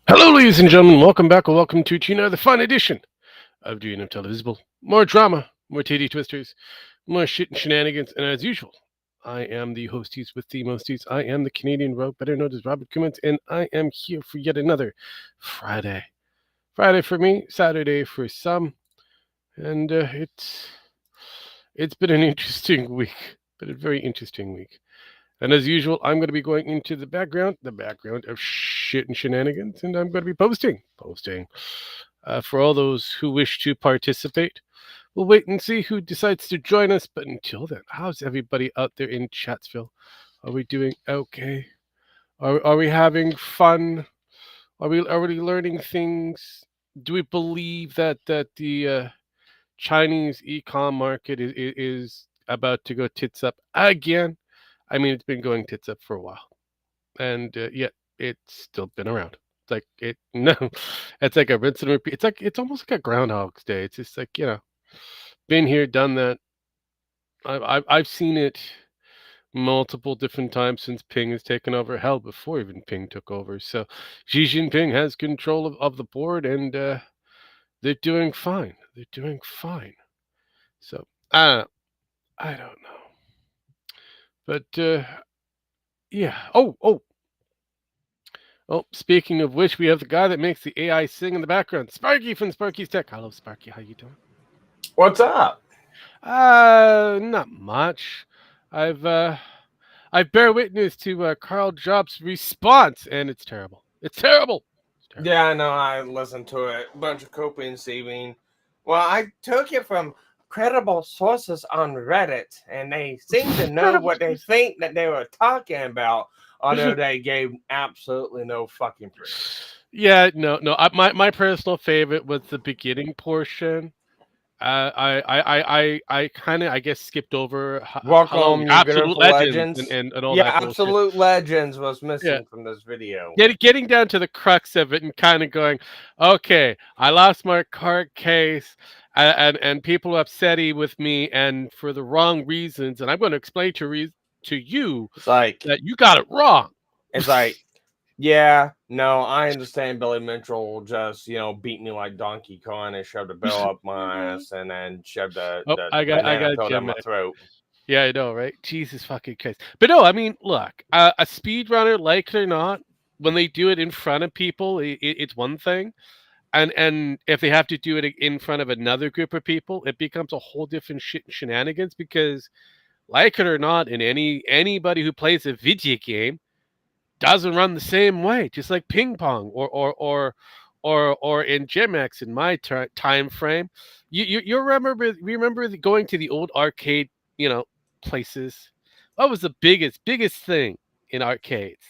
Hello, ladies and gentlemen. Welcome back, or welcome to another fun edition of GNF Televisable. More drama, more titty twisters, more shit and shenanigans, and as usual, I am the hosties with the mosties. I am the Canadian Rogue, better known as Robert Cummins, and I am here for yet another Friday. Friday for me, Saturday for some, and it's been an interesting week. Been a very interesting week. And as usual, I'm going to be going into the background of shit and shenanigans, and I'm going to be posting. For all those who wish to participate, we'll wait and see who decides to join us. But until then, how's everybody out there in Chatsville? Are we doing okay? Are we having fun? Are we learning things? Do we believe that the Chinese e-com market is about to go tits up again? I mean, it's been going tits up for a while, and yet it's still been around. It's like it no, it's like a rinse and repeat. It's almost like a Groundhog's Day. It's just like been here, done that. I've seen it multiple different times since Ping has taken over. Hell, before even Ping took over. So Xi Jinping has control of the board, and they're doing fine. They're doing fine. So I don't know, but yeah. Oh, speaking of which, we have the guy that makes the AI sing in the background, Sparky from Sparky's Tech. Hello, Sparky. How you doing? What's up? Not much. I've uh, I bear witness to Carl Jobs' response, and it's terrible. It's terrible. It's terrible. Yeah, I know. I listened to it. A bunch of coping and saving. Well, I took it from credible sources on Reddit, and they seem to know Incredible. what they think that they were talking about, although they gave absolutely no fucking proof. Yeah, no. My personal favorite was the beginning portion. I kind of I guess skipped over how long Welcome, you Absolute beautiful Legends legends. and all Yeah, that bullshit. Absolute Legends was Yeah, missing from this video. getting down to the crux of it and kind of going, okay, I lost my card case, and people are upsetty with me and for the wrong reasons, and I'm going to explain to you It's like, that you got it wrong. it's like, yeah, no, I understand Billy Mitchell will just, beat me like Donkey Kong and shove the bill up my ass and then shove Oh, the I banana got peel down Jim. my throat. Yeah, I know, right? Jesus fucking Christ. But no, I mean, look, a speedrunner, like it or not, when they do it in front of people, it's one thing. And if they have to do it in front of another group of people, it becomes a whole different shit and shenanigans because, like it or not, in anybody who plays a video game doesn't run the same way, just like ping pong or in GMX in my time frame. You remember going to the old arcade, you know, places. What was the biggest thing in arcades?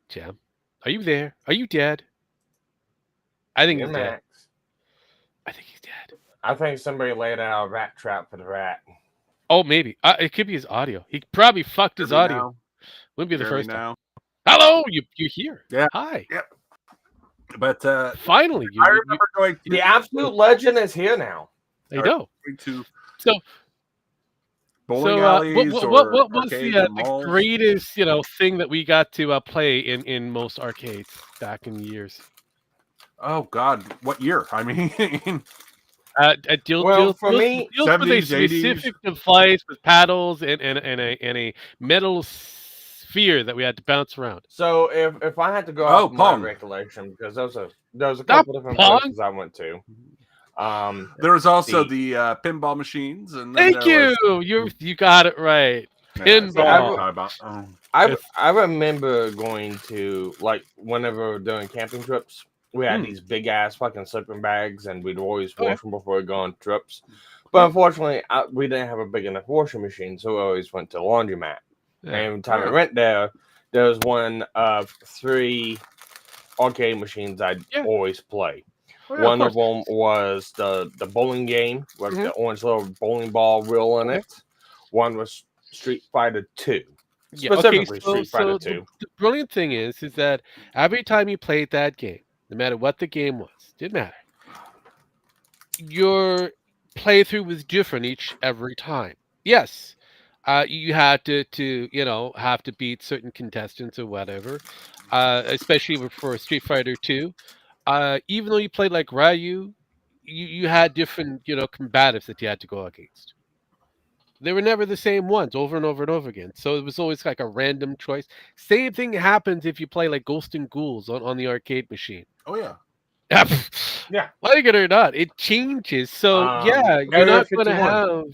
Jam, are you there? Are you dead? I think Yeah, he's dead. Max. I think he's dead. I think somebody laid out a rat trap for the rat. Oh, maybe. It could be his audio. He probably fucked Hear his me audio. now? Wouldn't be the Hear me first time. now? Hello, you here? Yeah. Hi. Yep. But Finally, I remember going to The absolute legend is here now. I know. to So bowling So, alleys what or was arcades or the malls. greatest thing that we got to play in most arcades back in the years? Oh God, what year? I mean, Deals For me, with a 70s, 80s. specific device with paddles and a metal sphere that we had to bounce around. so if I had to go Oh, off my Pong. recollection, because there was a Not couple different Pong. places I went to. there was also the pinball machines, and then Thank there you. You got it right. was, Pinball. I remember going to, like, whenever we were doing camping trips, we had these big ass fucking sleeping bags, and we'd always wash them before we go on trips. But unfortunately, we didn't have a big enough washing machine, so we always went to the laundromat. Yeah. And every time we went there was one of 3 arcade machines I'd always play. One of them was the bowling game with the orange little bowling ball reel in it. One was Street Fighter 2. Specifically Street Fighter 2. The brilliant thing is that every time you played that game, no matter what the game was, didn't matter. Your playthrough was different every time. Yes, You had to have to beat certain contestants or whatever. Especially for Street Fighter 2. Even though you played like Ryu, you had different combatives that you had to go against. They were never the same ones over and over and over again. So it was always like a random choice. Same thing happens if you play like Ghost and Ghouls on the arcade machine. Oh yeah. Yeah. Like it or not, it changes. So yeah, you're Area not going to 51.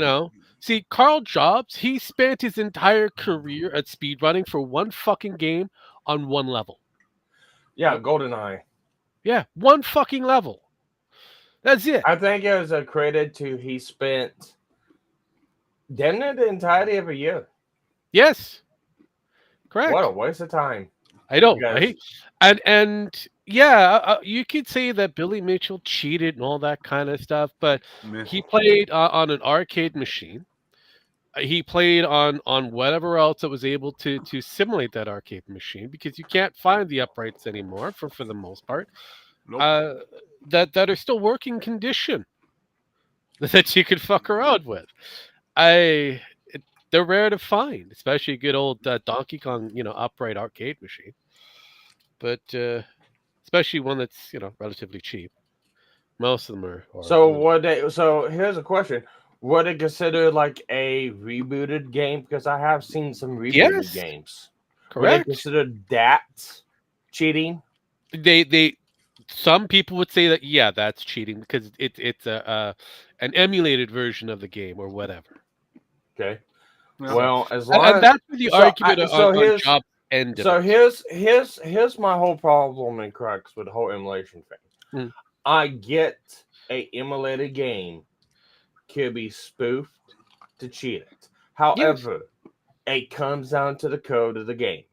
have. See, Carl Jobs, he spent his entire career at speedrunning for one fucking game on one level. Yeah, GoldenEye. Yeah, one fucking level. That's it. I think it was a credit to he spent, didn't it, the entirety of a year? Yes. Correct. What a waste of time. I know, Because- right? And yeah, you could say that Billy Mitchell cheated and all that kind of stuff, but he played on an arcade machine. He played on whatever else that was able to simulate that arcade machine, because you can't find the uprights anymore for the most part. Nope. That are still working condition that you could fuck around with. They're rare to find, especially a good old Donkey Kong upright arcade machine. But especially one that's relatively cheap. Most of them are. So here's a question: would it consider like a rebooted game? Because I have seen some rebooted games. Correct. Would they consider that cheating? Some people would say that that's cheating because it's an emulated version of the game or whatever. Okay. Yeah. Well, as long and as that's where the argument on job ended. So here's my whole problem and crux with the whole emulation thing. I get a emulated game could be spoofed to cheat it. However, it comes down to the code of the game.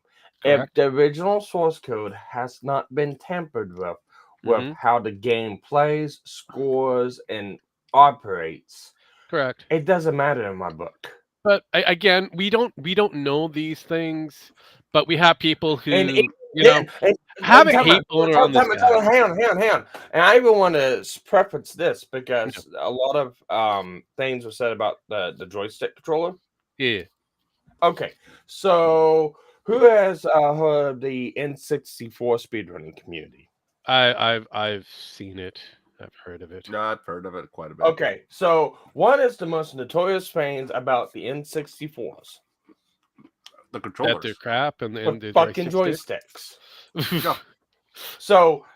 Correct. If the original source code has not been tampered with how the game plays, scores, and operates, correct, it doesn't matter in my book. But again, we don't know these things, but we have people who have a hate boner on this guy. Hang on. And I even want to preface this because a lot of things were said about the joystick controller. Yeah. Okay, so who has heard of the N64 speedrunning community? I've seen it. I've heard of it. No, I've heard of it quite a bit. Okay, so what is the most notorious things about the N64s? The controllers. That they're crap and the fucking joysticks. So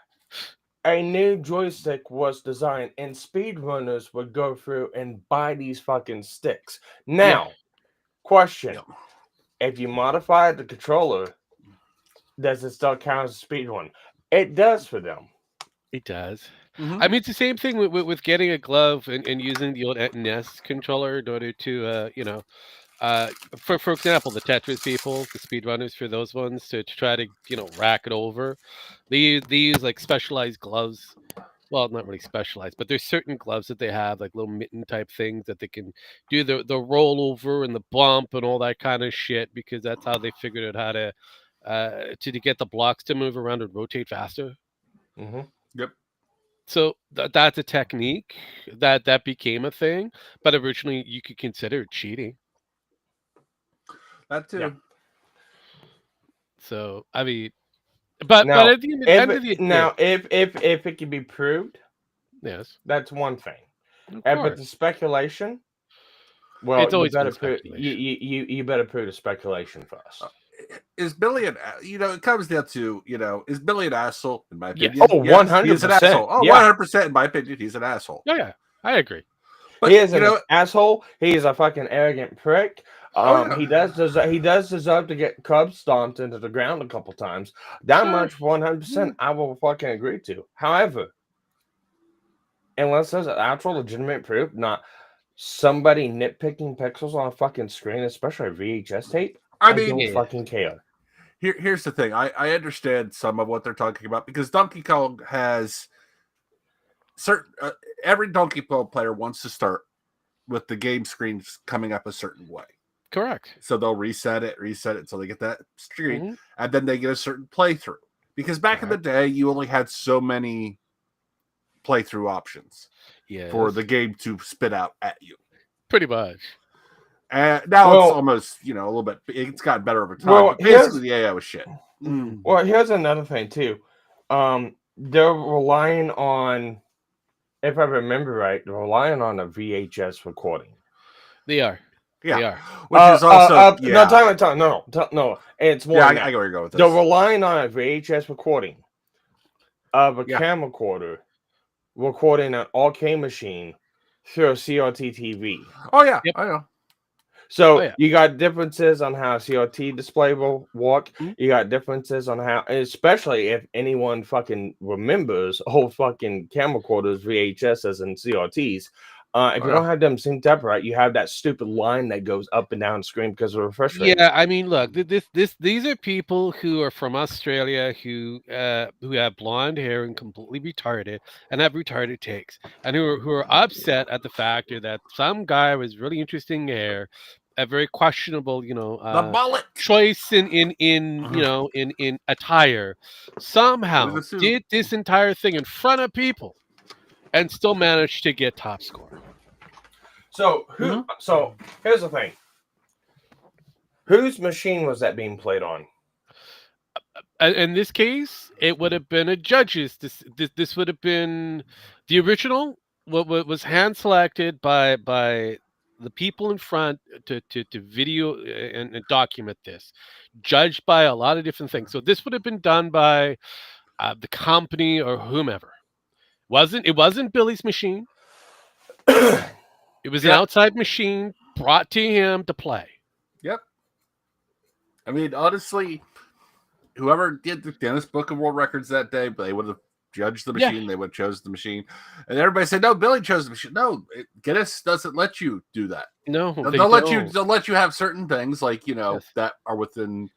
a new joystick was designed, and speedrunners would go through and buy these fucking sticks. Now, question: if you modify the controller, does it still count as a speedrun? It does for them. It does. I mean, it's the same thing with getting a glove and using the old NES controller in order to, for example, the Tetris people, the speedrunners for those ones to try to, rack it over. They use like specialized gloves. Well, not really specialized, but there's certain gloves that they have, like little mitten type things that they can do the rollover and the bump and all that kind of shit, because that's how they figured out how to get the blocks to move around and rotate faster. Yep. So that's a technique that became a thing, but originally you could consider it cheating. That too. Yeah. So I mean, but at the end of the day, if it can be proved, yes, that's one thing. If it's speculation, well, it's always you better prove the speculation first. Is Billy it comes down to, is Billy an asshole, in my opinion? Oh, 100%. He's an asshole. Oh, 100% in my opinion, he's an asshole. Yeah, I agree. But, he is an asshole. He is a fucking arrogant prick. He does deserve to get curb stomped into the ground a couple times. That much 100% I will fucking agree to. However, unless there's an actual legitimate proof, not somebody nitpicking pixels on a fucking screen, especially a VHS tape, I don't fucking care. Here's the thing. I understand some of what they're talking about, because Donkey Kong has certain every Donkey Kong player wants to start with the game screens coming up a certain way. Correct. So they'll reset it until they get that screen, and then they get a certain playthrough. Because back in the day, you only had so many playthrough options for the game to spit out at you. Pretty much. And now it's almost, a little bit. It's gotten better over time. But basically, the AI was shit. Well, here's another thing too. They're relying on, if I remember right, they're relying on a VHS recording. They are. Yeah. They are. Which is also No. It's more. Yeah, I get where you're going with this. They're relying on a VHS recording of a camcorder recording an arcade machine through a CRT TV. Oh yeah, yep. I know. So you got differences on how CRT display will work. You got differences on how, especially if anyone fucking remembers old fucking camcorders, VHSs, and CRTs. If you don't have them synced up right, you have that stupid line that goes up and down the screen because of refresh rate. Yeah, I mean, look, these are people who are from Australia who have blonde hair and completely retarded and have retarded takes, and who are upset at the factor that some guy with really interesting hair, a very questionable, the mullet choice in attire, somehow did this entire thing in front of people, and still managed to get top score. So So here's the thing. Whose machine was that being played on? In this case, it would have been a judge's. This would have been the original. What was hand selected by the people in front to video and document this, judged by a lot of different things. So this would have been done by the company or whomever. It wasn't Billy's machine. It was an outside machine brought to him to play. Yep. I mean, honestly, whoever did the Guinness Book of World Records that day, they would have judged the machine. They would have chose the machine. And everybody said, no, Billy chose the machine. No, Guinness doesn't let you do that. No, they'll let you have certain things like, that are within,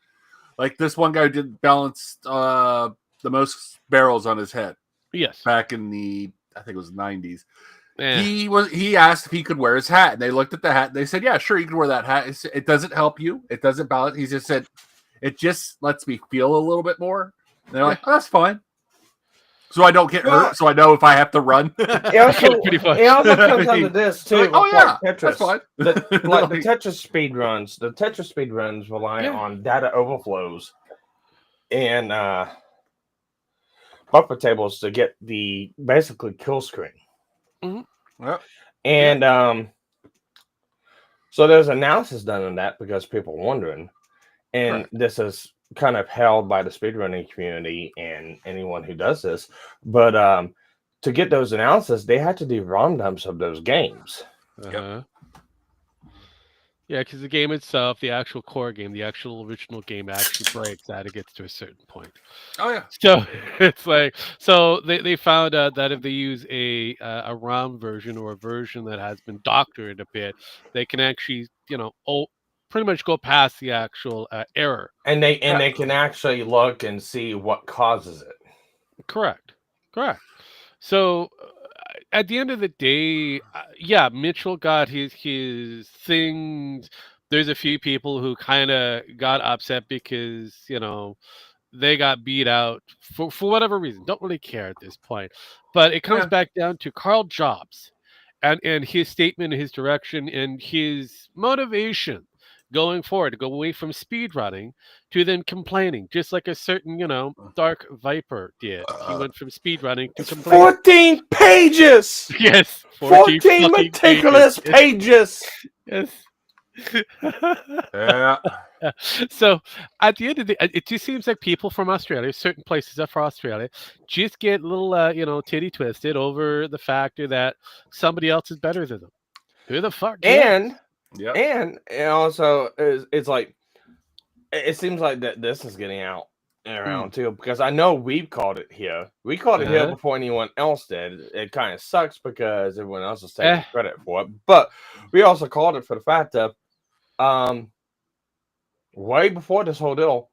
like this one guy did balance the most barrels on his head. Yes. Back in the, I think it was 90s. Yeah. He asked if he could wear his hat, and they looked at the hat and they said, yeah, sure, you can wear that hat. It doesn't help you. It doesn't balance. He just said, it just lets me feel a little bit more. And they're like, oh, that's fine. So I don't get hurt, so I know if I have to run. It also comes down to this too. Like, Tetris. That's fine. The Tetris speed runs. The Tetris speed runs rely on data overflows and buffer tables to get the basically kill screen. Mm-hmm. Yep. And so there's analysis done on that because people are wondering, and this is kind of held by the speedrunning community and anyone who does this. But to get those analysis, they had to do ROM dumps of those games. Yeah, because the game itself, the actual core game, the actual original game actually breaks that it gets to a certain point. Oh yeah. So it's like, so they found out that if they use a ROM version or a version that has been doctored a bit, they can actually, pretty much go past the actual error. And they can actually look and see what causes it. Correct. So at the end of the day, Mitchell got his things. There's a few people who kind of got upset because, they got beat out for whatever reason. Don't really care at this point. But it comes back down to Carl Jobs and his statement, his direction, and his motivation going forward to go away from speedrunning to then complaining, just like a certain, Dark Viper did. He went from speedrunning to complaining. 14 pages! Yes. 14 meticulous pages! Yes. Yeah. So at the end of the day, it just seems like people from Australia, certain places are from Australia, just get a little, titty twisted over the factor that somebody else is better than them. Who the fuck? And also, it's like, it seems like that this is getting out and around too, because I know we've called it here. We called it here before anyone else did. It kind of sucks because everyone else is taking credit for it. But we also called it for the fact that way before this whole deal,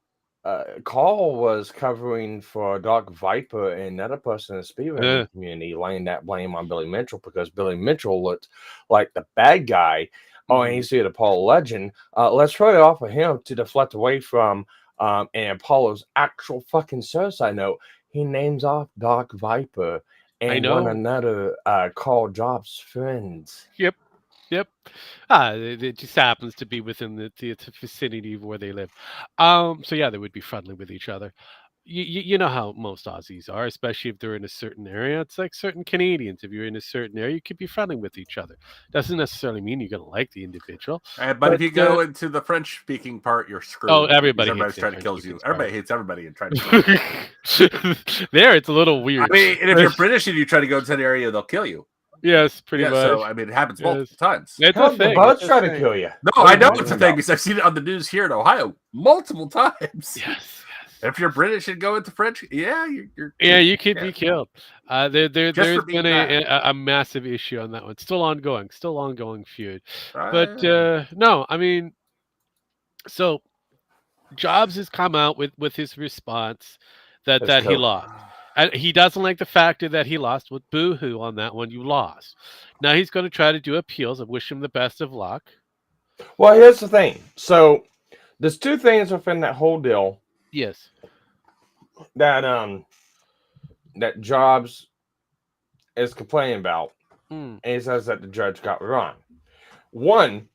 Carl was covering for Dark Viper and another person in the speedrunning community, laying that blame on Billy Mitchell because Billy Mitchell looked like the bad guy. Oh, and he's the Apollo legend. Let's throw it off of him to deflect away from and Apollo's actual fucking suicide note. He names off Dark Viper and one another Carl Jobs friends. Yep. Yep. It just happens to be within the vicinity of where they live. So yeah, they would be friendly with each other. You know how most Aussies are, especially if they're in a certain area. It's like certain Canadians. If you're in a certain area, you could be friendly with each other. Doesn't necessarily mean you're going to like the individual. But if you go into the French-speaking part, you're screwed. Oh, everybody everybody's hates trying to kill you. Everybody hates everybody and trying to kill you. There, it's a little weird. I mean, and if you're British and you try to go into an area, they'll kill you. Yes, pretty much. So I mean, it happens multiple times. It's Hell, a thing. the bugs try to kill you. No, I know it's a thing because I've seen it on the news here in Ohio multiple times. Yes. If you're British and go into French, you could be killed. There's been a massive issue on that one. Still ongoing feud. But no, I mean, so Jobs has come out with his response that he lost. And he doesn't like the factor that he lost. With boo-hoo on that one, you lost. Now he's going to try to do appeals. I wish him the best of luck. Well, here's the thing. So there's two things within that whole deal. Yes. That Jobs is complaining about. And he says that the judge got wrong. One,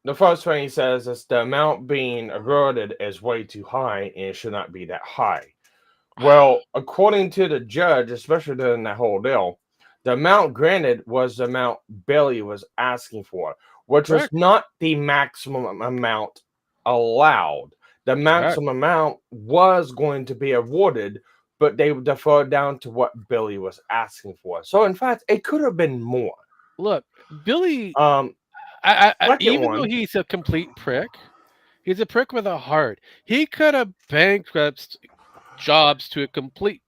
the first thing he says is the amount being awarded is way too high and it should not be that high. Well, according to the judge, especially during that whole deal, the amount granted was the amount Billy was asking for, which was not the maximum amount allowed. The maximum amount was going to be awarded, but they deferred down to what Billy was asking for. So, in fact, it could have been more. Look, Billy, even though he's a complete prick, he's a prick with a heart. He could have bankrupted Jobs to a complete.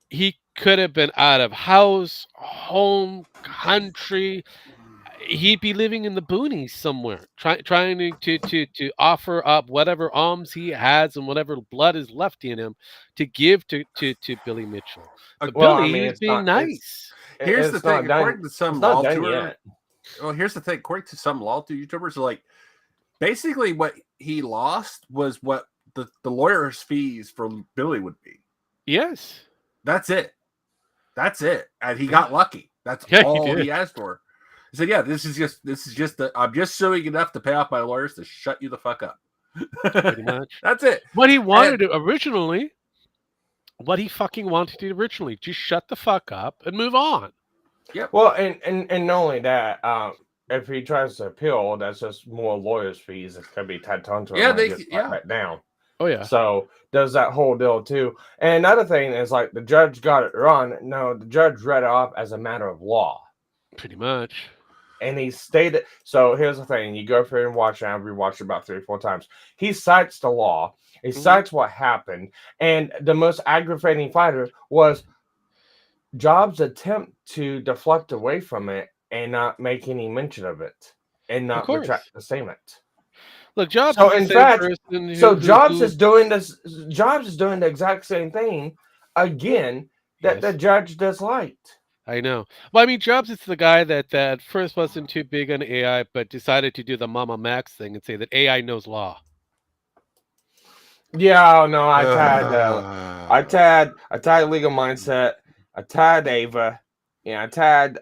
He could have been out of house, home, country. He'd be living in the boonies somewhere, trying to offer up whatever alms he has and whatever blood is left in him to give to Billy Mitchell. But Billy is being nice. Here's the thing: according to some law here's the thing: according to some law YouTubers, like basically what he lost was what the lawyer's fees for Billy would be. Yes, that's it. And he got lucky. That's all he asked for. He said, "Yeah, this is just I'm just suing enough to pay off my lawyers to shut you the fuck up." Pretty much. That's it. What he wanted originally, just shut the fuck up and move on. Yeah. Well, and not only that, if he tries to appeal, that's just more lawyers' fees. It's gonna be tied onto him. Back down. Oh yeah. So does that whole deal too. And another thing is like the judge got it wrong. No, the judge read it off as a matter of law. Pretty much. And he stated, so here's the thing. You go through and watch it. I've rewatched it about 3 or 4 times. He cites the law. He cites what happened. And the most aggravating factor was Jobs' attempt to deflect away from it and not make any mention of it and not retract the statement. Look, Jobs. So in fact, Jobs is doing this. Jobs is doing the exact same thing again that the judge disliked. I know. Well, I mean, Jobs is the guy that first wasn't too big on AI, but decided to do the Mama Max thing and say that AI knows law. Yeah, no, I tied Legal Mindset, I tied Ava, I tied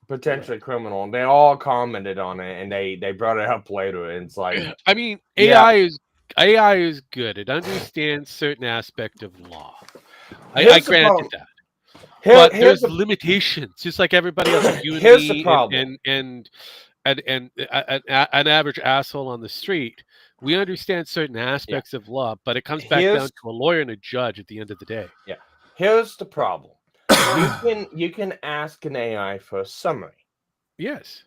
Potentially Criminal. They all commented on it, and they brought it up later. And it's like, I mean, AI is good. It understands certain aspect of law. I granted that. But there's limitations, just like everybody else. Here's the problem. And an average asshole on the street. We understand certain aspects of law, but it comes back down to a lawyer and a judge at the end of the day. Yeah. Here's the problem. You can ask an AI for a summary. Yes.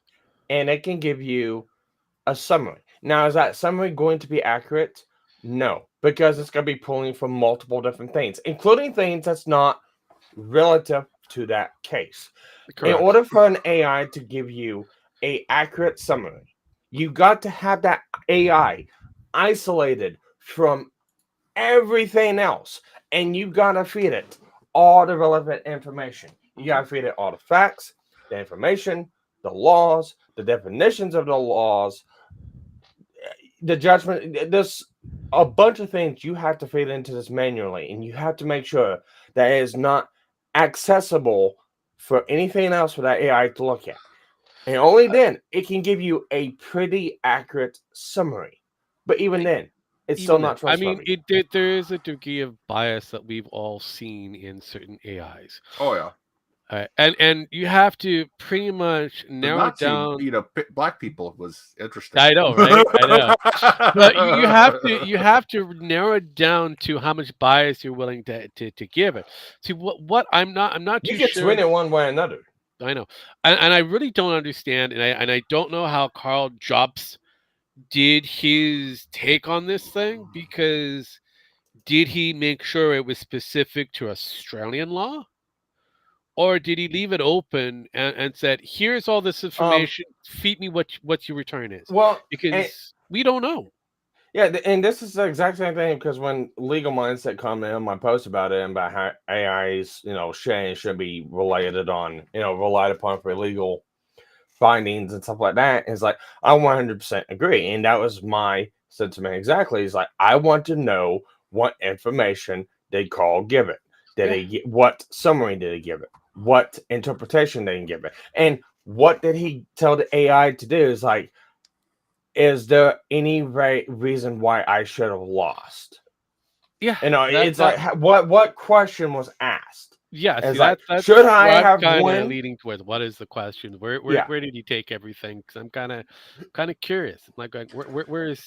And it can give you a summary. Now, is that summary going to be accurate? No, because it's going to be pulling from multiple different things, including things that's not relative to that case. Correct. In order for an AI to give you an accurate summary, you got to have that AI isolated from everything else, and you got to feed it all the relevant information. You got to feed it all the facts, the information, the laws, the definitions of the laws, the judgment. There's a bunch of things you have to feed into this manually, and you have to make sure that it is not accessible for anything else for that AI to look at. And only then it can give you a pretty accurate summary. But even then, it's still Even then, not I mean, trustworthy. there is a degree of bias that we've all seen in certain AIs. Oh yeah, And you have to pretty much the narrow it Nazi, down. black people was interesting. I know, right? I know. But you have to narrow it down to how much bias you're willing to give it. See what I'm not You too can sure. swing it one way or another. I know, and I really don't understand, and I don't know how Carl Jobs did his take on this thing, because did he make sure it was specific to Australian law, or did he leave it open and said, "Here's all this Um, information. Feed me what your return is," well, and because we don't know. yeah, and this is the exact same thing because when Legal Mindset commented on my post about it and about how AIs, should be relied upon for legal findings and stuff like that, is like I 100% agree, and that was my sentiment exactly. Is like I want to know what information did Carl give it? Did Yeah. he get what summary did he give it? What interpretation did he give it? And what did he tell the AI to do? Is like, is there any reason why I should have lost? Yeah, It's like what question was asked? yeah. See, It's like, that's should I where I'm have kind of won? leaning towards. What is the question? Yeah, Where did he take everything? Because I'm kind of curious. I'm like, where is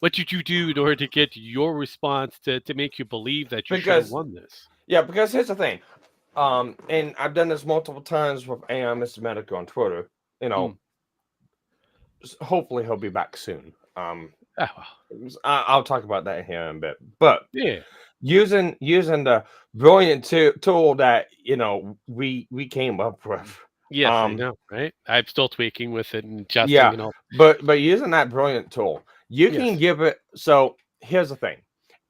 what did you do in order to get your response to make you believe that you should have because won this? because here's the thing. And I've done this multiple times with AI Mr. Medical on Twitter. You know, Mm. hopefully he'll be back soon. Ah, well, I'll talk about that here in a bit. But yeah. using the brilliant tool that we came up with. Yes, I know, right? I'm still tweaking with it and adjusting Yeah, and all. but using that brilliant tool, you can Yes. give it. So here's the thing: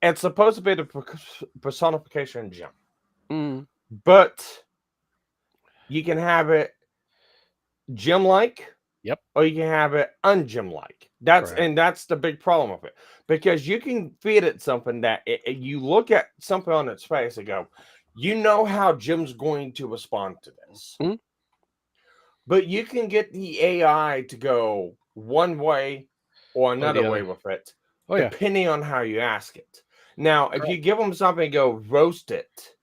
it's supposed to be the personification gem, Mm. but you can have it gem-like, Yep. or you can have it ungem-like. Correct. That's the big problem with it, because you can feed it something that you look at something on its face and go, how Jim's going to respond to this. Mm. But you can get the AI to go one way or Or another the way other. with it, Oh yeah. depending on how you ask it. Now, if Correct. you give them something and go roast it,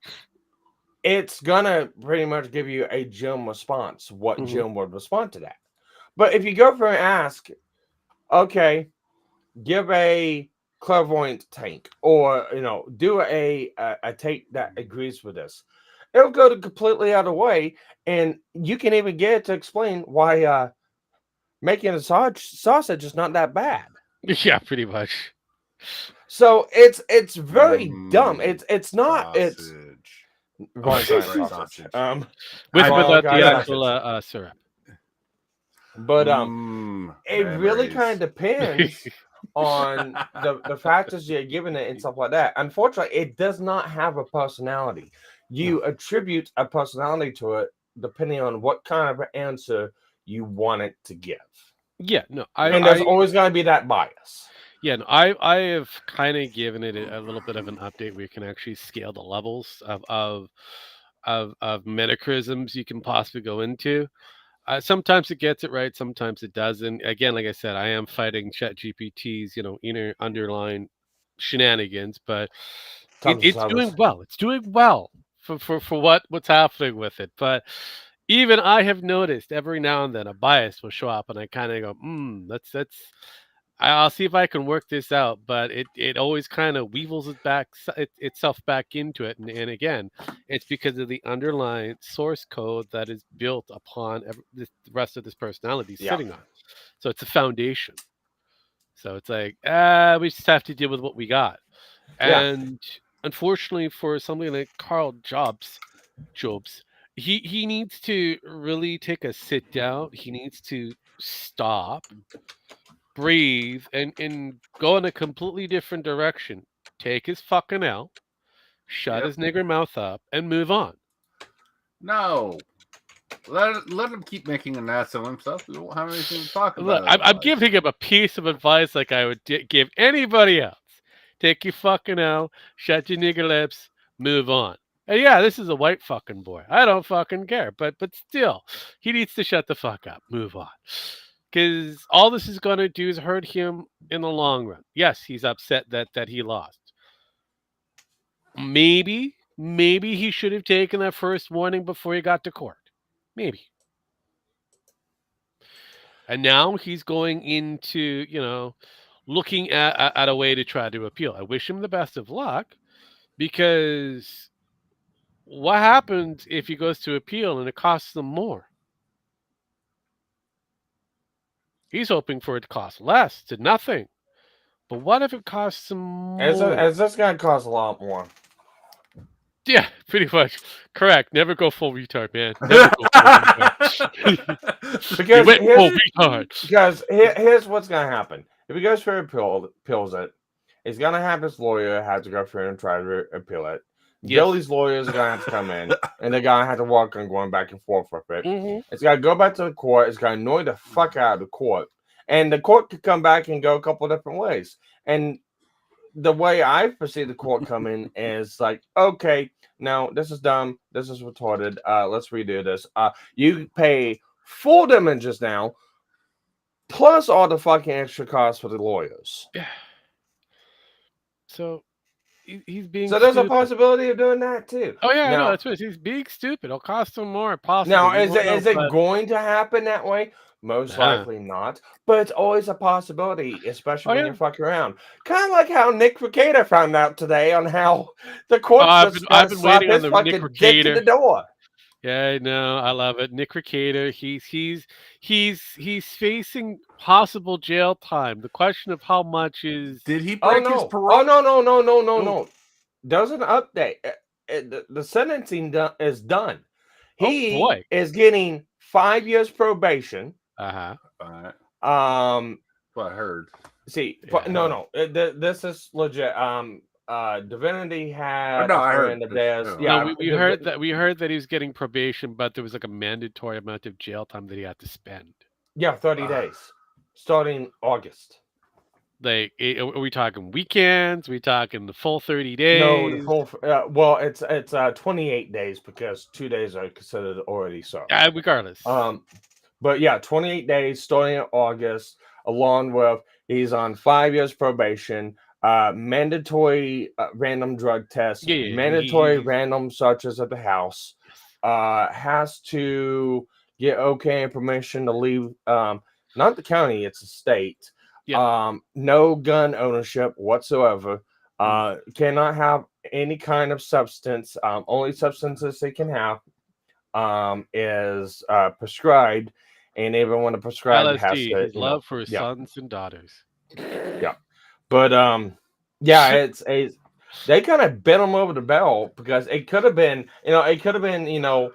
it's gonna pretty much give you a Jim response, what Hmm. Jim would respond to that. But if you go for an ask, okay, give a clairvoyant tank, or do a take that agrees with this, it'll go to completely other way, and you can even get it to explain why making a sausage is not that bad. Yeah, pretty much. So it's very dumb. It's not. It's Sausage. Vine French sausage. sausage. With without the Vine actual sausage. syrup. But it really Memories. kind of depends on the factors you're giving it and stuff like that. Unfortunately, it does not have a personality. You attribute a personality to it depending on what kind of answer you want it to give. Yeah, no, And there's always going to be that bias. yeah, no, I have kind of given it a little bit of an update where you can actually scale the levels of metacrisms you can possibly go into. Sometimes it gets it right, sometimes it doesn't. Again, like I said, I am fighting ChatGPT's, inner underlying shenanigans, but Tons of it's doing service. well. It's doing well for what's happening with it. But even I have noticed every now and then a bias will show up, and I kind of go, that's. I'll see if I can work this out, but it always kind of weevils itself back into it, and again, it's because of the underlying source code that is built upon the rest of this personality Yeah. sitting on. So it's a foundation. So it's like, we just have to deal with what we got. Yeah. And unfortunately, for something like Carl Jobs, he needs to really take a sit down. He needs to stop, breathe, and go in a completely different direction. Take his fucking L, shut Yep. his nigger mouth up, and move on. No. Let him keep making an ass of himself. We won't have anything to talk Look, about. I'm giving him a piece of advice like I would give anybody else. Take your fucking L, shut your nigger lips, move on. And yeah, this is a white fucking boy. I don't fucking care. But still, he needs to shut the fuck up. Move on. Because all this is going to do is hurt him in the long run. Yes, he's upset that he lost. Maybe he should have taken that first warning before he got to court. Maybe. And now he's going into, looking at a way to try to appeal. I wish him the best of luck because what happens if he goes to appeal and it costs them more? He's hoping for it to cost less to nothing. But what if it costs him more? As this going to cost a lot more. Yeah, pretty much. Correct. Never go full retard, man. Never go full retard. Because he went full retard. Because here's what's going to happen. If he goes for appeals it, he's going to have his lawyer have to go through and try to appeal it. Yes. Billy's lawyers are going to have to come in, and they're going to have to walk on going back and forth with it. Mm-hmm. It's got to go back to the court. It's going to annoy the fuck out of the court. And the court could come back and go a couple different ways. And the way I foresee the court coming is like, okay, now this is dumb. This is retarded. Let's redo this. You pay full damages now, plus all the fucking extra costs for the lawyers. Yeah. So he's being. So there's stupid. a possibility of doing that too. Oh yeah, now, I know that's what he's being stupid. It'll cost him more, possibly. Now, is it going to happen that way? Most likely not, but it's always a possibility, especially when you're fucking around. Kind of like how Nick Recator found out today on how the court I've been waiting on the Nick dick in the door. Yeah, I know, I love it. Nick Recator, he's facing possible jail time. The question of how much is did he break his parole? Oh no. There's an update. The sentencing is done. He is getting 5 years probation. What I heard. See, no. This is legit. Divinity had I heard of theirs. Yeah, no, we heard that he was getting probation, but there was like a mandatory amount of jail time that he had to spend. Yeah, 30 days, starting August. Like, are we talking weekends? Are we talking the full 30 days? No, the full. Well, it's 28 days because 2 days are considered already served. Regardless. But yeah, 28 days starting in August, along with he's on 5 years probation, mandatory random drug tests, mandatory random searches at the house, has to get okay and permission to leave, not the county, it's the state. No gun ownership whatsoever. Cannot have any kind of substance. Only substances they can have is prescribed. And even when the prescribed has to, his love for his sons and daughters. Yeah, but it's they kind of bent him over the barrel because it could have been, the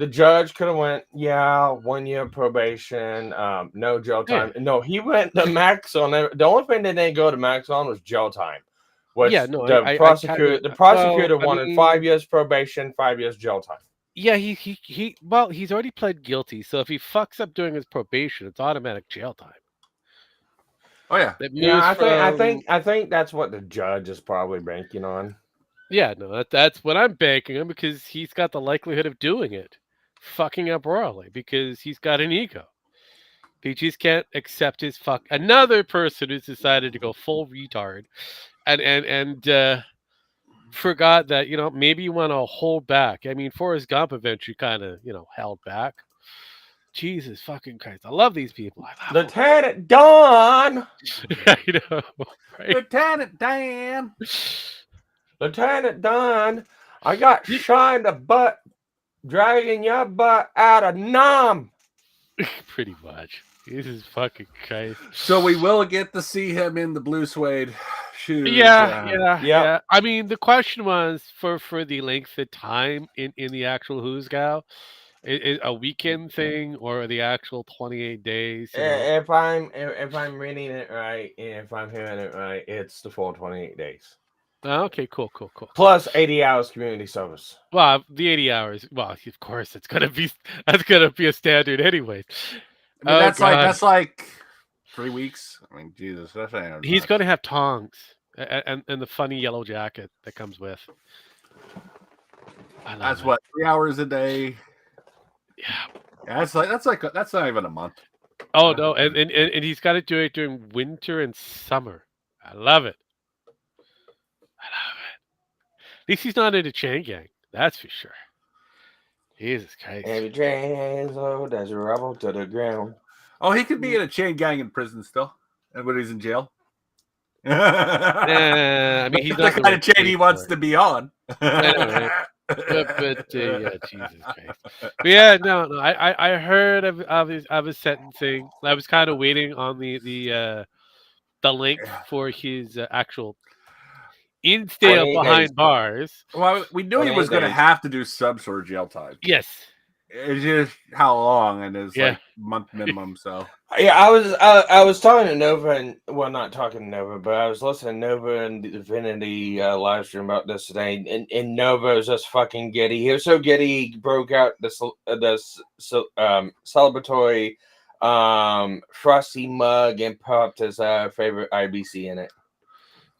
judge could have went, 1 year probation, no jail time. Yeah. No, he went the max on it. The only thing they didn't go to max on was jail time. Which the prosecutor wanted 5 years probation, 5 years jail time. Yeah, he's already pled guilty, so if he fucks up during his probation, it's automatic jail time. Oh yeah, I think that's what the judge is probably banking on. Yeah, no, that's what I'm banking on because he's got the likelihood of doing it, fucking up royally because he's got an ego. He just can't accept his another person who's decided to go full retard, and forgot that maybe you want to hold back. I mean, Forrest Gump eventually kind of held back. Jesus fucking Christ, I love these people. Lieutenant Dan. I know, right? Lieutenant Dan. Lieutenant Dan, I got shot in the butt, dragging your butt out of Nam. Pretty much. This is fucking Christ. So we will get to see him in the blue suede shoes. Yeah. I mean, the question was for the length of time in the actual Who's Gal, a weekend thing or the actual 28 days. If I'm reading it right, and if I'm hearing it right, it's the full 28 days. Oh, okay, cool. Plus 80 hours community service. Well, the 80 hours. Well, of course, that's gonna be a standard anyway. I mean, that's like 3 weeks. I mean, Jesus, he's going to have tongs and the funny yellow jacket that comes with. I love That's it. what 3 hours a day. Yeah. That's not even a month. Oh no, and he's got to do it during winter and summer. I love it. I love it. At least he's not in a chain gang. That's for sure. Jesus Christ. Every train low, that's a rubble to the ground. Oh, he could be in a chain gang in prison still, and when he's in jail. I mean, he's That's not the going kind to of chain pay he for wants it. to be on. I know, right? But yeah, Jesus Christ. But yeah, no. I heard of his sentencing. I was kind of waiting on the length for his actual in stay 28 days. behind bars. Well, we knew he 28 was going to days. have to do some sort of jail time. Yes. It's just how long, and it's Yeah. like month minimum. So Yeah, I was talking to Nova, and well, not talking to Nova, but I was listening to Nova and the Divinity live stream about this today, and Nova was just fucking giddy. He was so giddy, he broke out the celebratory frosty mug and popped his favorite IBC in it.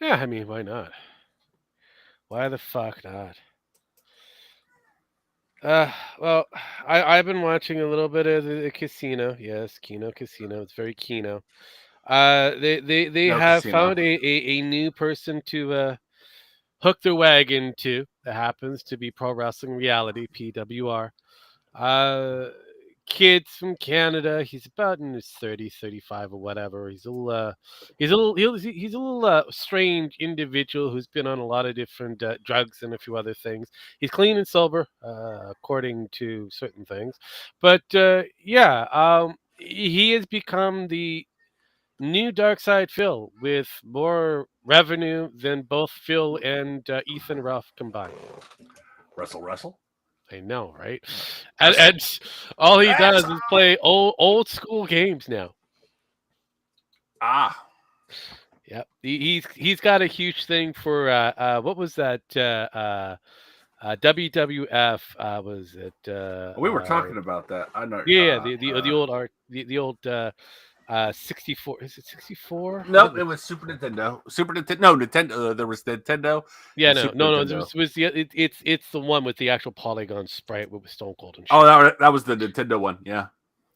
Yeah, I mean, why not? Why the fuck not? Well, I've been watching a little bit of the casino. Yes, Kino Casino. It's very Kino. They no have casino. found a new person to hook their wagon to. That happens to be Pro Wrestling Reality (PWR). Kids from Canada. He's about in his 30s, 35 or whatever. He's a little, he's a little strange individual who's been on a lot of different drugs and a few other things. He's clean and sober, according to certain things. But yeah, he has become the new Dark Side Phil with more revenue than both Phil and Ethan Ruff combined. Wrestle. I know, right? And all he does is play old school games now. Ah, Yep, he's got a huge thing for what was that WWF? Was it? we were talking about that. I know. Yeah, the old art, the old 64. Is it 64? Nope, it was Super Nintendo. No, Nintendo. There was Nintendo. Yeah, and no, Super no, no. Nintendo. It was it's the one with the actual polygon sprite with Stone Cold and shit. Oh, that was the Nintendo one. Yeah,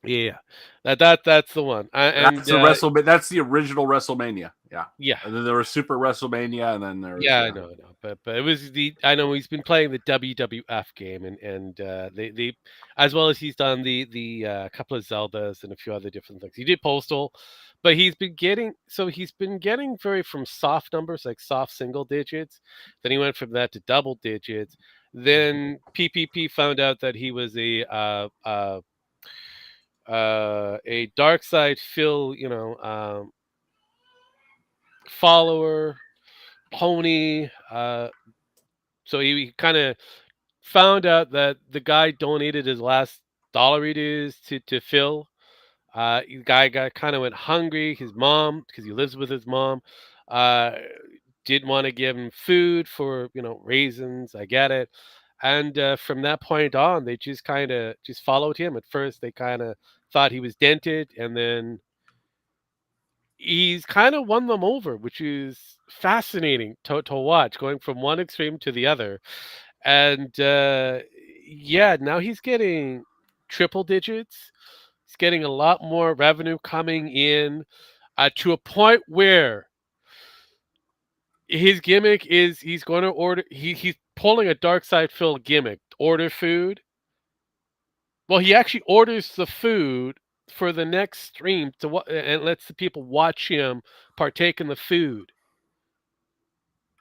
Yeah, that's the one. that's That's the original WrestleMania. Yeah, yeah. And then there was Super WrestleMania, and then there was, Yeah, I know, but it was I know he's been playing the WWF game, and they as well as he's done the couple of Zeldas and a few other different things. He did Postal, but he's been getting very from soft numbers like soft single digits. Then he went from that to double digits. Then PPP found out that he was a Dark Side Phil, follower pony. So he kind of found out that the guy donated his last dollar it is to Phil. The guy kind of went hungry. His mom, because he lives with his mom, uh, didn't want to give him food for raisins. I get it. And from that point on, they just kind of just followed him. At first, they kind of thought he was dented, and then he's kind of won them over, which is fascinating to watch, going from one extreme to the other. And yeah, now he's getting triple digits. He's getting a lot more revenue coming in to a point where his gimmick is he's going to order. He's pulling a Dark Side Phil gimmick. Order food. Well, he actually orders the food for the next stream and lets the people watch him partake in the food.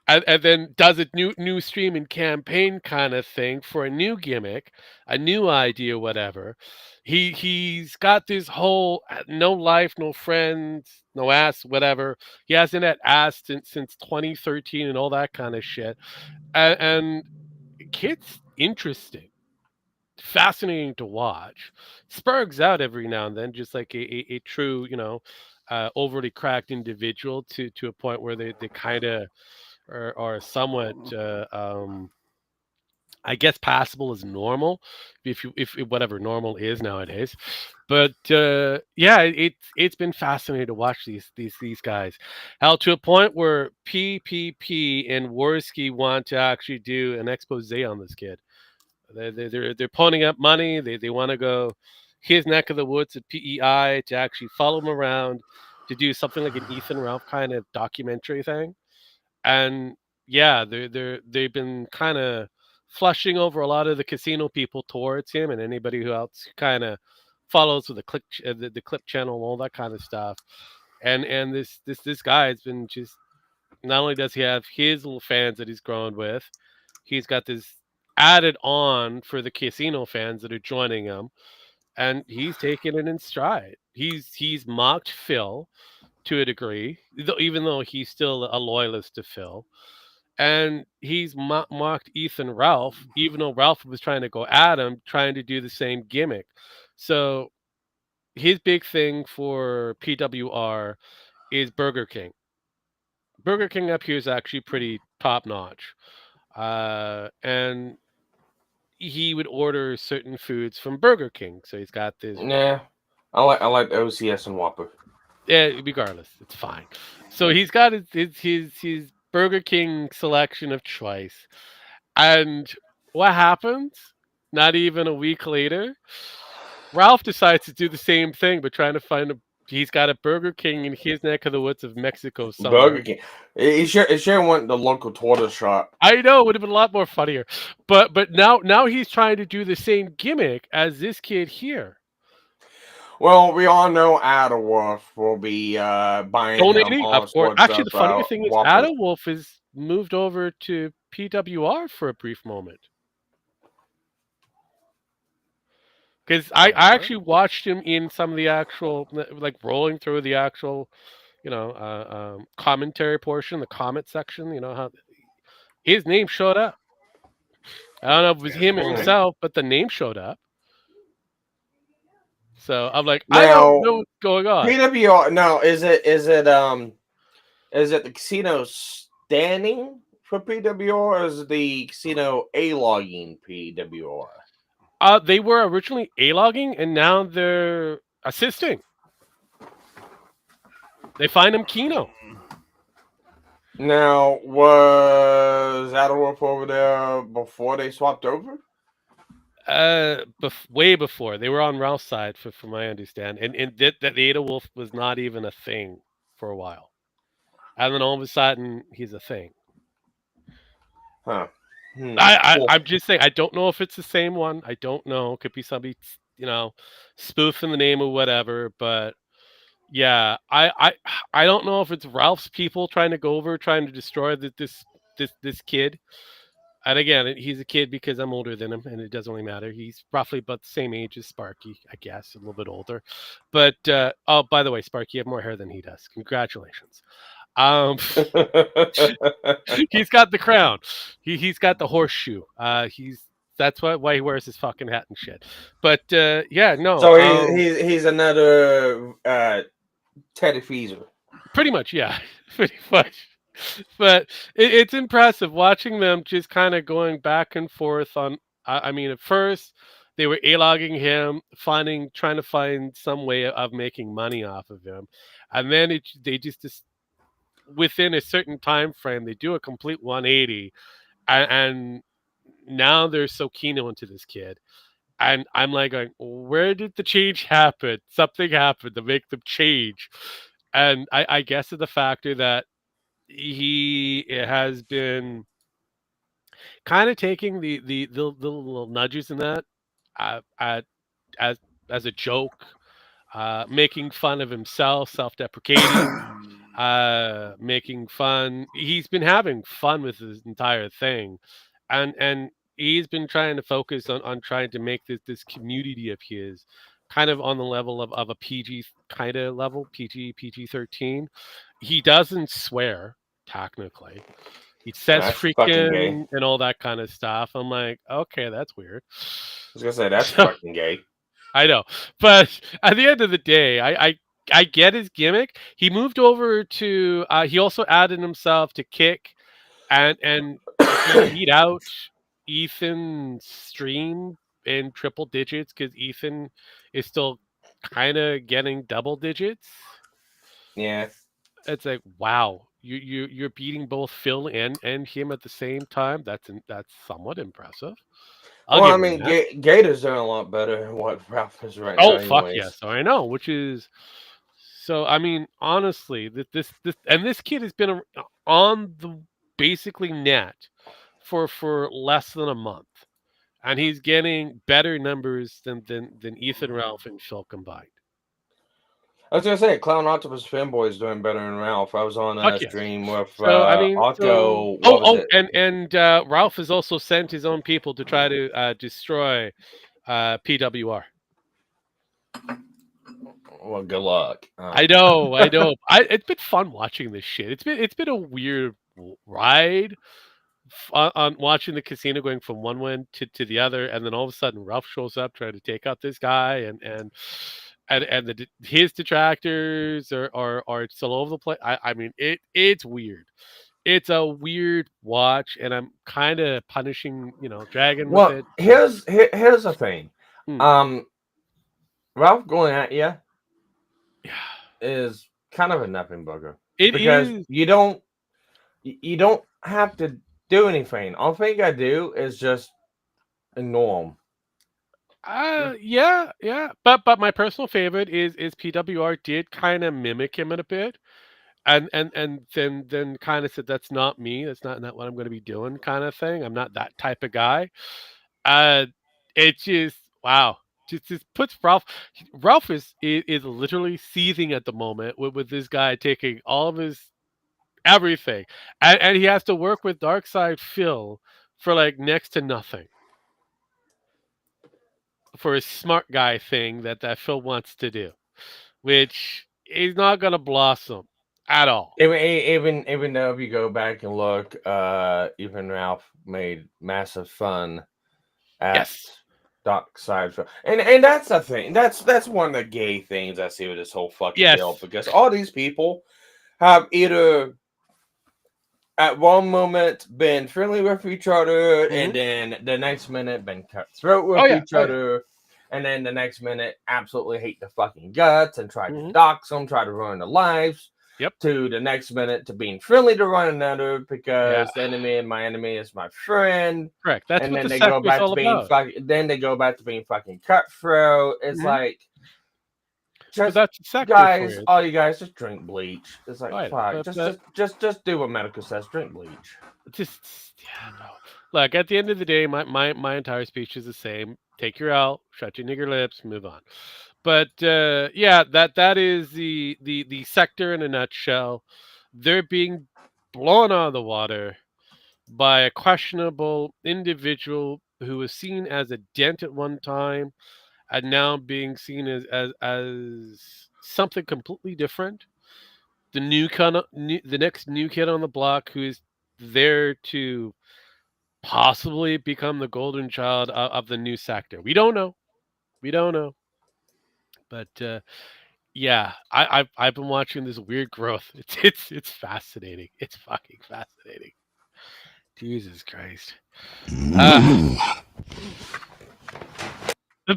And then does a new stream and campaign kind of thing for a new gimmick, a new idea, whatever. He's got this whole no life, no friends, no ass, whatever. He hasn't had ass since 2013 and all that kind of shit. And kid's interesting, fascinating to watch. Spurgs out every now and then, just like a true, overly cracked individual to a point where they kind of are somewhat I guess passable as normal if whatever normal is nowadays. But yeah, it's been fascinating to watch these guys. Hell, to a point where PPP and Worski want to actually do an expose on this kid. They're ponying up money. They want to go his neck of the woods at PEI to actually follow him around to do something like an Ethan Ralph kind of documentary thing. And yeah, they've been kind of flushing over a lot of the casino people towards him and anybody who else kind of follows with the clip channel and all that kind of stuff. And this guy has been just, not only does he have his little fans that he's grown with, he's got this added on for the casino fans that are joining him, and he's taken it in stride. He's mocked Phil to a degree, even though he's still a loyalist to Phil. And he's mocked Ethan Ralph, even though Ralph was trying to go at him, trying to do the same gimmick. So his big thing for PWR is Burger King. Burger King up here is actually pretty top notch. And he would order certain foods from Burger King. So he's got this. Yeah, I like the OCS and Whopper. Yeah, regardless, it's fine. So he's got his Burger King selection of choice. And what happens? Not even a week later, Ralph decides to do the same thing, but trying to find a. He's got a Burger King in his neck of the woods of Mexico somewhere. Burger King. It sure went the local tortoise shop. I know, it would have been a lot more funnier. But now he's trying to do the same gimmick as this kid here. Well, we all know Adderwolf will be buying donating, of course. Actually, the funnier thing is Whoppers. Adderwolf is moved over to PWR for a brief moment. Because I actually watched him in some of the actual, like rolling through the actual, commentary portion, the comment section. You know how his name showed up. I don't know if it was him himself, but the name showed up. So I'm like, I don't know what's going on. PWR. Now, is it the casino standing for PWR, or is it the casino A-logging PWR? They were originally A-logging, and now they're assisting. They find him Keno. Now, was Adderwolf over there before they swapped over? Way before. They were on Ralph's side, from my understanding, and that the Adderwolf was not even a thing for a while, and then all of a sudden he's a thing. Huh. I'm just saying, I don't know if it's the same one. I don't know. Could be somebody, spoofing the name or whatever. But yeah, I don't know if it's Ralph's people trying to go over, trying to destroy this kid. And again, he's a kid because I'm older than him, and it doesn't really matter. He's roughly about the same age as Sparky, I guess, a little bit older. But oh, by the way, Sparky, you have more hair than he does. Congratulations. He's got the crown. He's got the horseshoe. That's why he wears his fucking hat and shit. But yeah, no. So he's another Teddy Feezer. Pretty much, yeah. Pretty much. But it's impressive watching them just kind of going back and forth on. I mean, at first they were A-logging him, trying to find some way of making money off of him, and then they just within a certain time frame they do a complete 180, and now they're so keen into this kid, and I'm like going, where did the change happen? Something happened to make them change, and I guess it's the factor that he has been kind of taking the little nudges in that as a joke, making fun of himself, self-deprecating, making fun. He's been having fun with this entire thing, and he's been trying to focus on trying to make this community of his kind of on the level of a PG kind of level, PG-13. He doesn't swear technically. He says freaking and all that kind of stuff. I'm like, okay, that's weird. I was gonna say that's fucking gay. I know, but at the end of the day, I get his gimmick. He moved over to. He also added himself to Kick, and he beat out Ethan's stream in triple digits because Ethan is still kind of getting double digits. Yeah, it's like, wow, you're beating both Phil and him at the same time. That's somewhat impressive. Well, I mean, Gator's doing a lot better than what Ralph is right now. Oh fuck Anyways. yes, I know. Which is so. I mean, honestly, this kid has been on the basically net for less than a month, and he's getting better numbers than Ethan, Ralph, and Phil combined. I was gonna say, Clown Octopus Fanboy is doing better than Ralph. I was on a Fuck yes. stream with So I mean, Otto. What was it? and Ralph has also sent his own people to try to destroy PWR. Well, good luck. I know. It's been fun watching this shit. It's been a weird ride on watching the casino going from one win to the other, and then all of a sudden Ralph shows up trying to take out this guy, and his detractors are still all over the place. I mean, it's weird. It's a weird watch, and I'm kind of punishing, Dragon with it. Here's the thing. Hmm. Ralph going at you Yeah. is kind of a nothing bugger. Because you don't have to do anything. All thing you gotta do is just ignore him. Yeah. But my personal favorite is PWR did kind of mimic him in a bit. And then kind of said, that's not me, that's not what I'm going to be doing, kind of thing. I'm not that type of guy. It just, wow, just puts Ralph is literally seething at the moment with this guy taking all of his everything, and he has to work with Darkside Phil for like next to nothing for his smart guy thing that Phil wants to do, which is not going to blossom at all. Even though if you go back and look, even Ralph made massive fun at Darkside, and that's the thing. That's one of the gay things I see with this whole fucking deal, because all these people have either at one moment been friendly with each other, and then the next minute been cutthroat with each other. And then the next minute, absolutely hate the fucking guts and try to dox them, try to ruin their lives. Yep. To the next minute to being friendly to one another because the enemy and my enemy is my friend. Correct. That's and what then the they go back all to being then they go back to being fucking cutthroat. It's like, just that's guys, all you guys just drink bleach. It's like, fuck, just do what medical says. Drink bleach. No. Look, at the end of the day, my entire speech is the same. Take your L, shut your nigger lips, move on. But that is the sector in a nutshell. They're being blown out of the water by a questionable individual who was seen as a dent at one time, and now being seen as something completely different. The next new kid on the block who is there to possibly become the golden child of the new sector. We don't know. But I've been watching this weird growth. It's fascinating. It's fucking fascinating. Jesus Christ.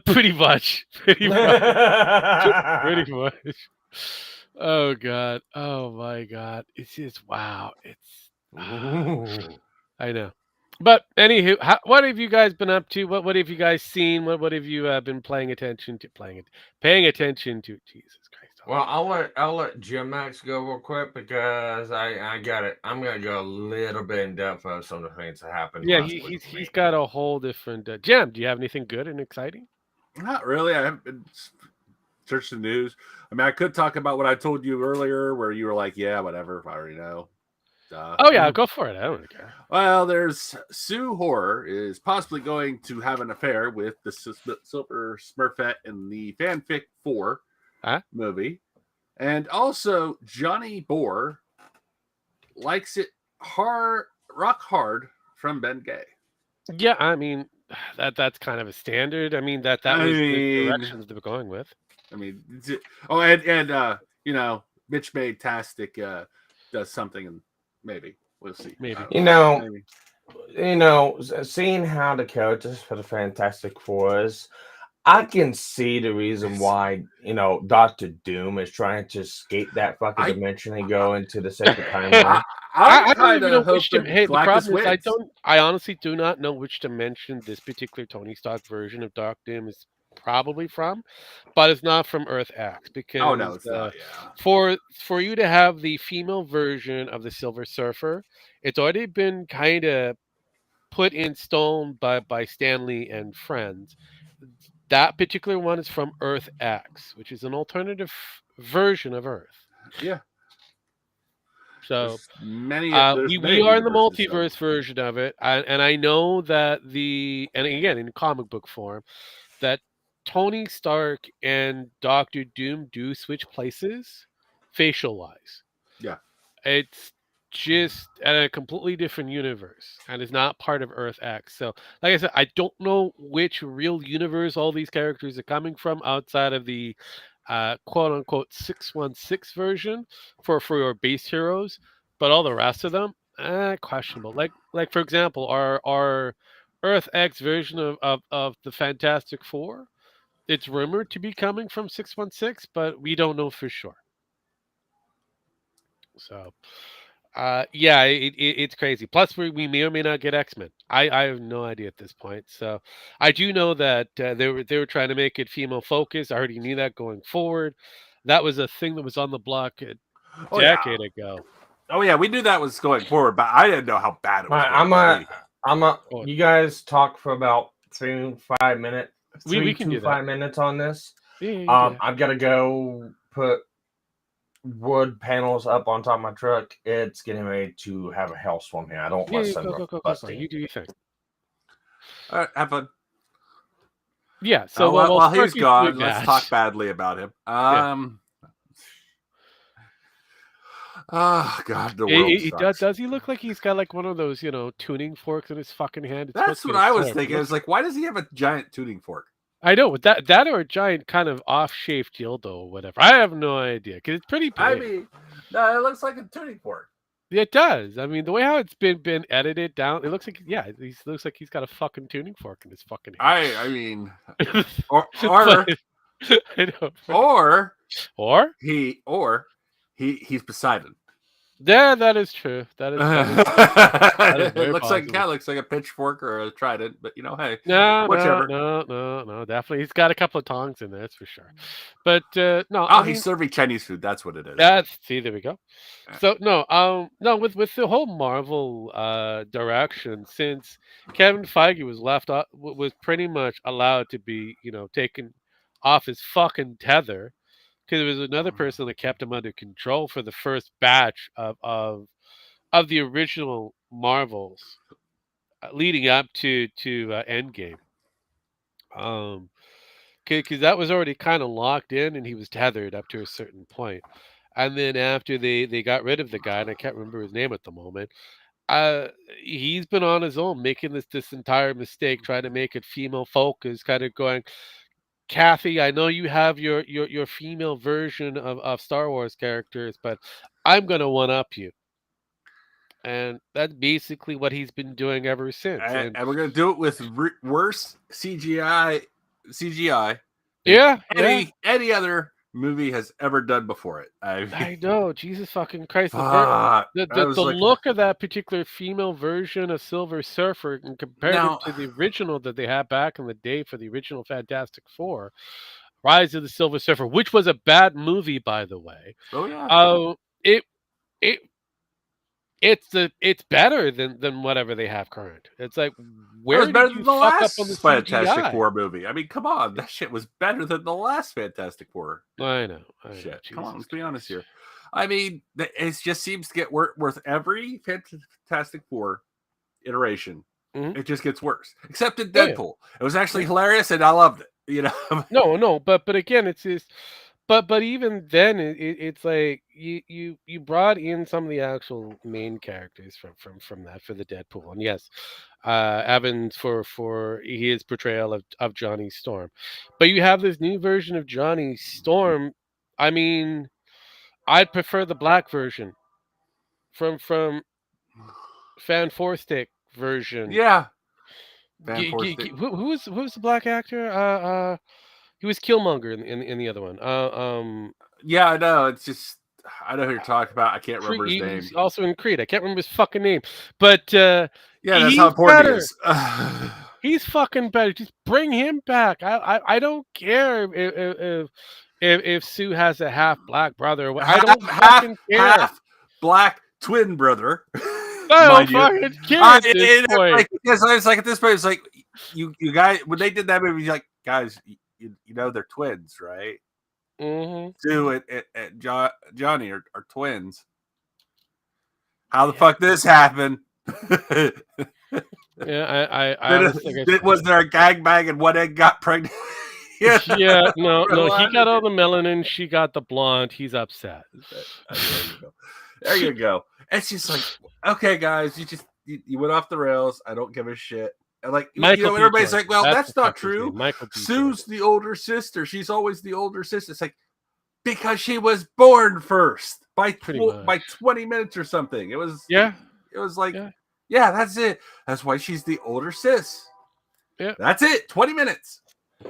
Pretty much. Pretty much. Oh God. Oh my God. It's just wow. It's I know. But anywho, what have you guys been up to? What have you guys seen? What have you been paying attention to? Paying attention to? Jesus Christ! Well, I'll let Jim Max go real quick because I got it. I'm gonna go a little bit in depth of some of the things that happened. Yeah, he's got a whole different. Jim, do you have anything good and exciting? Not really. I haven't been searching the news. I mean, I could talk about what I told you earlier, where you were like, "Yeah, whatever. I already know." Oh yeah, go for it. I don't care. Well, there's Sue Horror is possibly going to have an affair with the Silver Smurfette in the Fanfic 4 movie, and also Johnny Bohr likes it rock hard from Ben Gay. Yeah, I mean that's kind of a standard. I mean that was the directions they were going with. I mean, and Mitch Made Tastic does something and. Maybe we'll see. Maybe seeing how the characters for the Fantastic Four is, I can see the reason why, Doctor Doom is trying to escape that fucking dimension and go into the second timeline. I'm I don't kind even know of which. hoping Hey, the Galactus problem is wins. I honestly do not know which dimension this particular Tony Stark version of Dark Doom is probably from, but it's not from Earth X Oh no, because it's not. Yeah. for you to have the female version of the Silver Surfer, it's already been kind of put in stone by Stanley and friends. That particular one is from Earth X, which is an alternative version of Earth. Yeah. So There's we many are in the universes. So. multiverse version of it, and I know that and again in comic book form, that Tony Stark and Doctor Doom do switch places, facial wise. Yeah. It's just at a completely different universe and is not part of Earth X. So, like I said, I don't know which real universe all these characters are coming from outside of the quote unquote 616 version for your base heroes, but all the rest of them, questionable. Like for example, our Earth X version of the Fantastic Four, it's rumored to be coming from 616, but we don't know for sure. So yeah, it's crazy. Plus, we may or may not get X-Men. I have no idea at this point. So I do know that they were trying to make it female focused. I already knew that going forward. That was a thing that was on the block a decade ago. Oh yeah, we knew that was going forward, but I didn't know how bad it was going to be. You guys talk for about 3 to 5 minutes. We can do that. 5 minutes on this. Yeah, I've got to go put wood panels up on top of my truck. It's getting ready to have a hailstorm here. I don't want go. You do your thing. All right, have fun. Yeah. So while he's gone, let's talk badly about him. Oh God, the world does he look like he's got like one of those tuning forks in his fucking hand? That's what I was thinking. I was like, why does he have a giant tuning fork? I know that or a giant kind of off-shaped dildo or whatever. I have no idea because it's pretty big. I mean, no, it looks like a tuning fork. It does. I mean, the way how it's been edited down, it looks like he looks like he's got a fucking tuning fork in his fucking hand. I mean, or he's Poseidon. Yeah, that is true. That is it looks like looks like a pitchfork or a trident, but hey, whichever. No, definitely. He's got a couple of tongs in there, that's for sure. But no, he's serving Chinese food. That's what it is. There we go. So no, with the whole Marvel direction, since Kevin Feige was pretty much allowed to be taken off his fucking tether. Because there was another person that kept him under control for the first batch of the original Marvels, leading up to Endgame. Because that was already kind of locked in, and he was tethered up to a certain point. And then after they got rid of the guy, and I can't remember his name at the moment, he's been on his own, making this entire mistake, trying to make it female focused, kind of going, Kathy, I know you have your female version of Star Wars characters, but I'm going to one-up you. And that's basically what he's been doing ever since. And we're going to do it with worse CGI yeah, any other movie has ever done before it. I know, Jesus fucking Christ. The look of that particular female version of Silver Surfer and compared it to the original that they had back in the day for the original Fantastic Four, Rise of the Silver Surfer, which was a bad movie, by the way. Oh yeah. It's better than whatever they have current. It's like, where was better did you than the fuck last up on the Fantastic CGI? Four movie? I mean, come on, that shit was better than the last Fantastic Four. I know. Shit, come on, let's be honest here. I mean, it just seems to get worth every Fantastic Four iteration. Mm-hmm. It just gets worse, except in Deadpool. It was actually hilarious, and I loved it. No, but again, it's just. But even then, it's like you brought in some of the actual main characters from that for the Deadpool, and yes, Evans for his portrayal of Johnny Storm, but you have this new version of Johnny Storm. I mean, I'd prefer the black version from Fan Four Stick version. Yeah. Who was the black actor? He was Killmonger in the other one. Yeah, I know. It's just I know who you're talking about. I can't remember his name. He's also in Creed. I can't remember his fucking name, but yeah, that's he's how important better. he is. He's fucking better. Just bring him back. I don't care if Sue has a half black brother. I don't fucking care. Half black twin brother. I don't fucking care at this point. Because I was like, at this point, it's like you guys when they did that movie, you're like, guys, you know they're twins, right? Mm-hmm. Sue and Johnny are twins. How the fuck this happened? Yeah, was there a gangbang and one egg got pregnant? Yeah, no, he got all the melanin, she got the blonde. He's upset. There you go. It's just like, okay, guys, you went off the rails. I don't give a shit. And like, everybody's like, well, that's not true. Sue's the older sister. She's always the older sister. It's like, because she was born first by 20 minutes or something. It was like, yeah, that's it. That's why she's the older sis. Yeah, that's it. 20 minutes.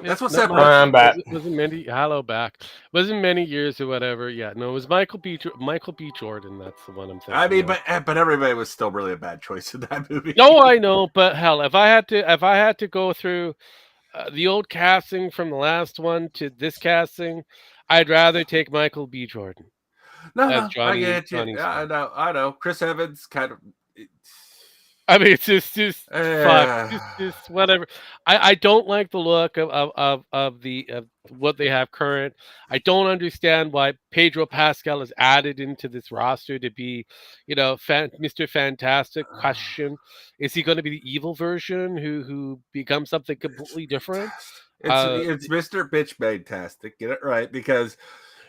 That's what separates. I'm back. Wasn't many. Hello, back. Wasn't many years or whatever. Yeah, no, it was Michael B. Jordan. That's the one I'm thinking. I mean, but everybody was still really a bad choice in that movie. No, I know, but hell, if I had to go through the old casting from the last one to this casting, I'd rather take Michael B. Jordan. No, I get you. Yeah, I know. Chris Evans kind of. I mean, it's just fuck, just whatever. I don't like the look of what they have current. I don't understand why Pedro Pascal is added into this roster to be, Mr. Fantastic. Question: is he going to be the evil version who becomes something completely different? It's Mr. Bitch Fantastic. Get it right, because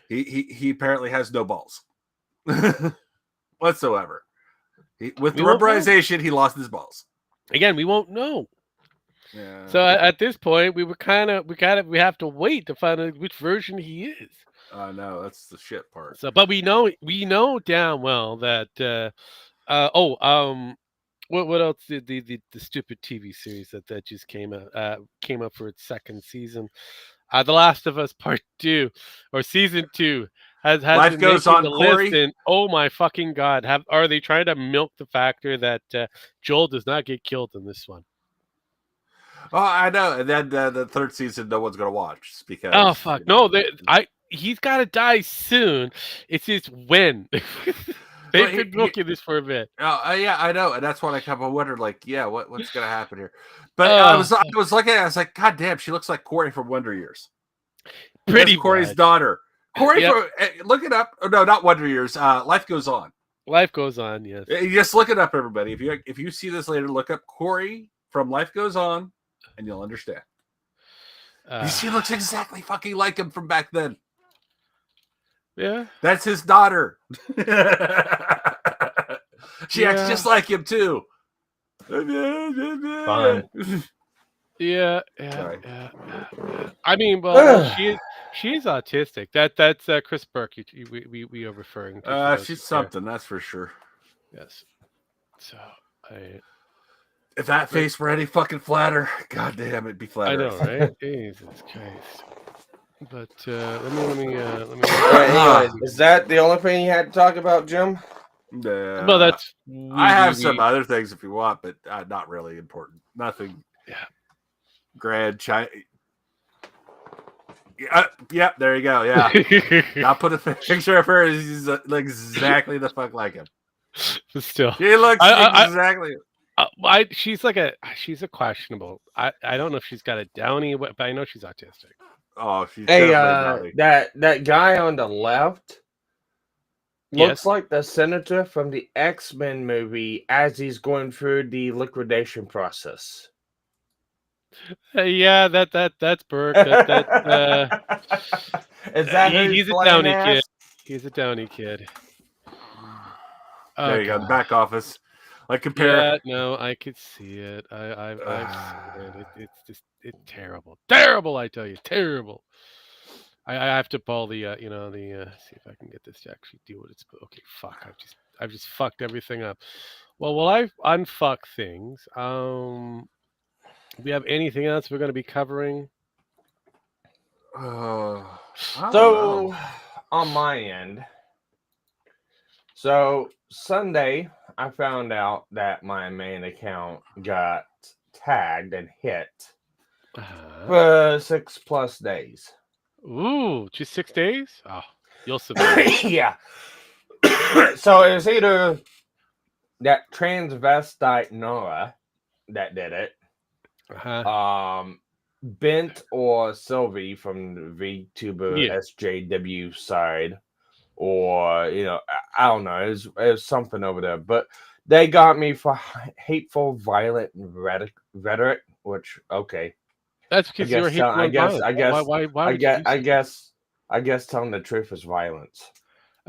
he apparently has no balls whatsoever. With the rubberization, he lost his balls. Again, we won't know. Yeah. So at this point, we have to wait to find out which version he is. No, that's the shit part. So, but we know damn well that. What else did the stupid TV series that just came up for its second season? The Last of Us Part 2 or Season 2 has Life been goes on the Corey. list, and oh my fucking god, are they trying to milk the factor that Joel does not get killed in this one? Oh, I know. And then the third season, no one's gonna watch because oh fuck he's got to die soon. It's just when. They've been milking this for a bit. Yeah, I know, and that's why I kind of wondered, like, what's gonna happen here? But I was looking at it, I was like, God damn, she looks like Corey from Wonder Years. Pretty Corey's daughter. Corey, look it up. Oh, no, not Wonder Years. Life Goes On. Life Goes On. Yes. You just look it up, everybody. If you see this later, look up Corey from Life Goes On, and you'll understand. She looks exactly fucking like him from back then. Yeah, that's his daughter. She acts just like him too. Fine. Yeah. I mean, well, she's autistic. That's Chris Burke. We are referring to. She's something, that's for sure. Yes. So if that face were any fucking flatter, goddamn, it'd be flatter. I know, right? Jesus Christ. But let me. Anyways, is that the only thing you had to talk about, Jim? Well, that's. I have some other things if you want, but not really important. Nothing. Yeah. Grand China. Yeah, there you go. Yeah, I'll put a picture of her. She's exactly the fuck like him. Still, she looks exactly. She's a questionable. I don't know if she's got a Downy, but I know she's autistic. Oh, she's that guy on the left looks like the senator from the X-Men movie as he's going through the liquidation process. Yeah, that's Burke. Is that he's a Downey kid. He's a Downey kid. There you go, the back office. Like compare. Yeah, no, I could see it. I've seen it. It's terrible. Terrible, I tell you, terrible. I have to pull the see if I can get this to actually do what it's. Okay, fuck. I've just fucked everything up. Well, I unfuck things. Do we have anything else we're going to be covering? I don't So, know. on my end, so Sunday, I found out that my main account got tagged and hit for 6+ days. Ooh, just 6 days? Oh, you'll survive. Yeah. So it was either that transvestite Nora that did it, Bent or Sylvie from the VTuber SJW side, or I don't know, it was something over there, but they got me for hateful, violent rhetoric, which okay. That's because you're hateful and violent. Why would you do so? I guess telling the truth is violence.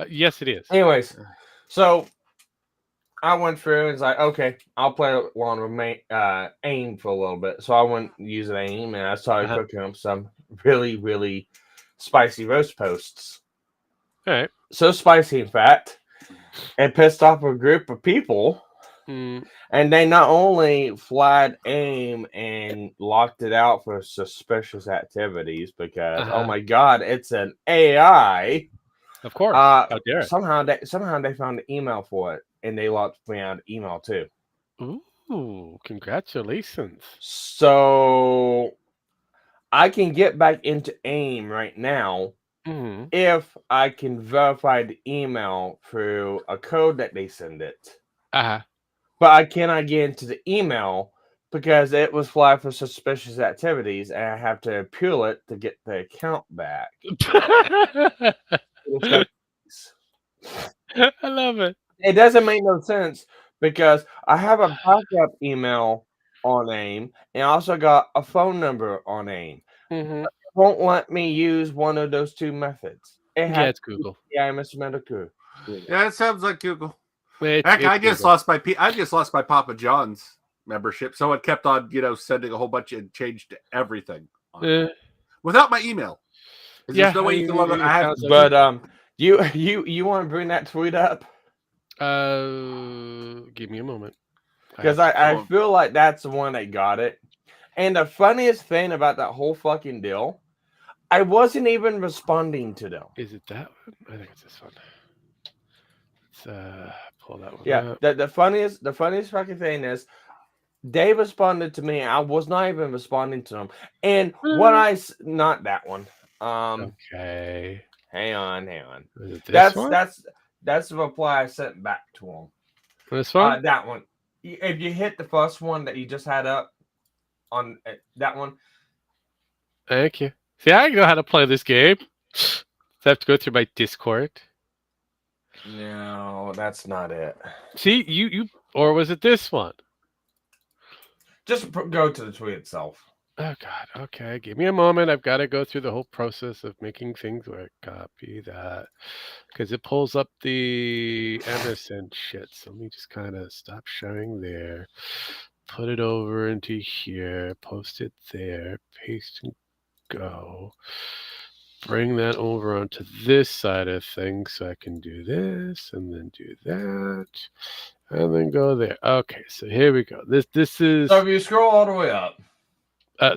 Yes, it is. Anyways, so I went through and was like, okay, I'll play along with AIM for a little bit. So I went using AIM and I started cooking up some really, really spicy roast posts. All right. So spicy, in fact, it pissed off a group of people. And they not only flagged AIM and locked it out for suspicious activities because, oh my God, it's an AI. Of course. How dare it? Somehow they found an email for it, and they locked me out of email too. Ooh, congratulations. So I can get back into AIM right now if I can verify the email through a code that they send it. But I cannot get into the email because it was flagged for suspicious activities, and I have to appeal it to get the account back. I love it. It doesn't make no sense because I have a backup email on AIM and I also got a phone number on AIM. It won't let me use one of those two methods. It's Google. Yeah, Mr. Medical. Yeah, it sounds like Google. Heck, I just lost my Papa John's membership, so it kept on, sending a whole bunch and changed everything without my email. There's no way you can log on. But you want to bring that tweet up? Give me a moment. Because I feel like that's the one that got it. And the funniest thing about that whole fucking deal, I wasn't even responding to them. Is it that one? I think it's this one. Let's pull that one. Yeah, the funniest fucking thing is they responded to me. I was not even responding to them. And not that one. Okay. Hang on. Is it this one? That's the reply I sent back to them. This one? That one. If you hit the first one that you just had up on that one. Thank you. See, I know how to play this game. So I have to go through my Discord. No, that's not it. See, you or was it this one? Just go to the tweet itself. Oh, God. Okay. Give me a moment. I've got to go through the whole process of making things work. Copy that. Because it pulls up the MSN shit. So let me just kind of stop sharing there. Put it over into here. Post it there. Paste and go. Bring that over onto this side of things so I can do this and then do that. And then go there. Okay, so here we go. This is. So if you scroll all the way up.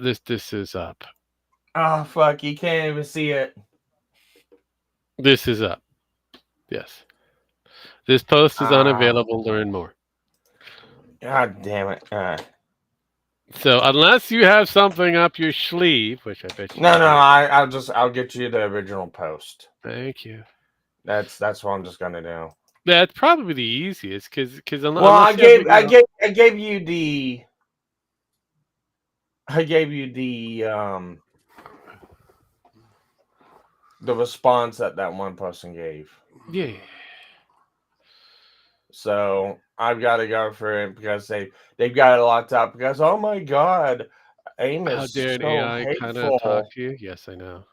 This is up. Oh fuck! You can't even see it. This is up. Yes. This post is unavailable. Learn more. God damn it! So unless you have something up your sleeve, which I bet you. No, I'll get you the original post. Thank you. That's what I'm just gonna do. That's probably the easiest because I gave you the response that one person gave. Yeah. So I've got to go for it because they've got it locked up because oh my God, AIM is how dare so AI hateful. kind of talk to you? Yes, I know.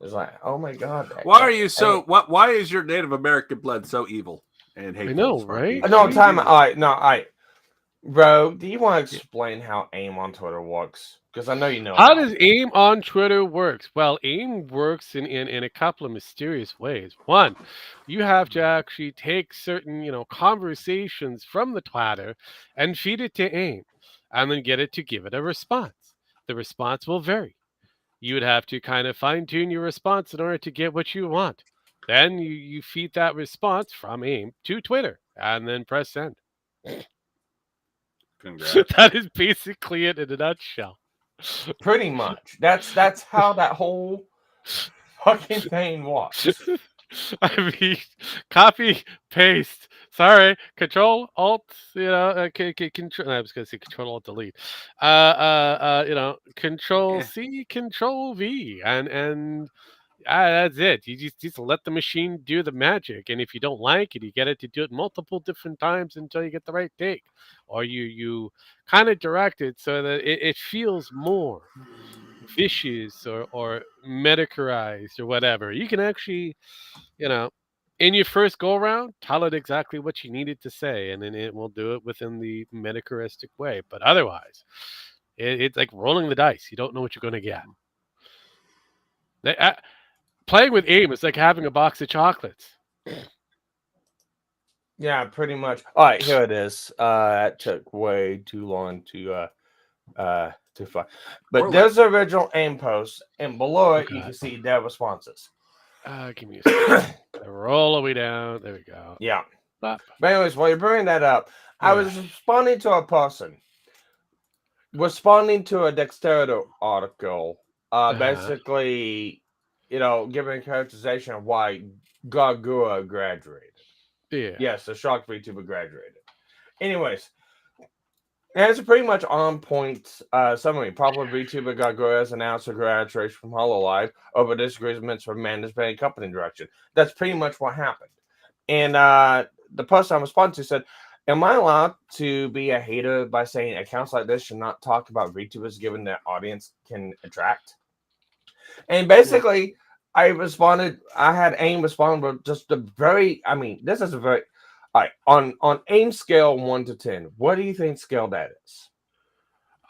It's like oh my God. Why are you so? Why is your Native American blood so evil and hateful? I know, right? No time. All right. Bro, do you want to explain how AIM on Twitter works? Because I know you know. How does AIM on Twitter works? Well, AIM works in a couple of mysterious ways. One, you have to actually take certain, conversations from the Twitter and feed it to AIM. and then get it to give it a response. The response will vary. You would have to kind of fine tune your response in order to get what you want. Then you feed that response from AIM to Twitter and then press send. Congrats. That is basically it in a nutshell. Pretty much. That's how that whole fucking thing works. I mean, copy, paste. Sorry, Control Alt. Control. I was gonna say Control Alt Delete. Control Yeah. C, Control V, and that's it. You just let the machine do the magic, and if you don't like it, you get it to do it multiple different times until you get the right take, or you kind of direct it so that it feels more vicious or medicarized or whatever. You can actually, you know, in your first go around, tell it exactly what you needed to say, and then it will do it within the medicaristic way. But otherwise, it's like rolling the dice. You don't know what you're going to get. Playing with AIM is like having a box of chocolates. Yeah, pretty much. All right, here it is. That took way too long to find. But there's the original AIM post, and below it you can see their responses. Give me a second. Roll all the way down. There we go. Yeah. Bop. But anyways, while you're bringing that up, I was responding to a person, responding to a Dexterity article, basically, giving a characterization of why Gargura graduated. Yeah. Yes, the Shark VTuber graduated. Anyways, it's a pretty much on point summary. Popular VTuber Gargura has announced her graduation from HoloLive over disagreements from management and company direction. That's pretty much what happened. And the person I responded to said, am I allowed to be a hater by saying accounts like this should not talk about VTubers given their audience can attract? And basically, I had AIM respond with just this is a very, all right, on AIM scale 1 to 10, what do you think scale that is?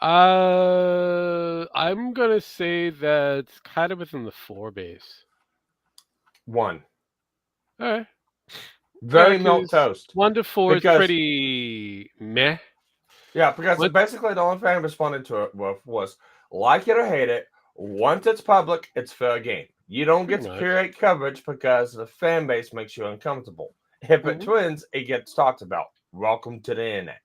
I'm going to say that's kind of within the 4 base. 1. All right. Very milquetoast. 1 to 4 is pretty meh. Yeah, because basically the only thing I responded to it was like it or hate it. Once it's public, it's fair game. You don't get to curate coverage because the fan base makes you uncomfortable. If it twins, it gets talked about. Welcome to the internet.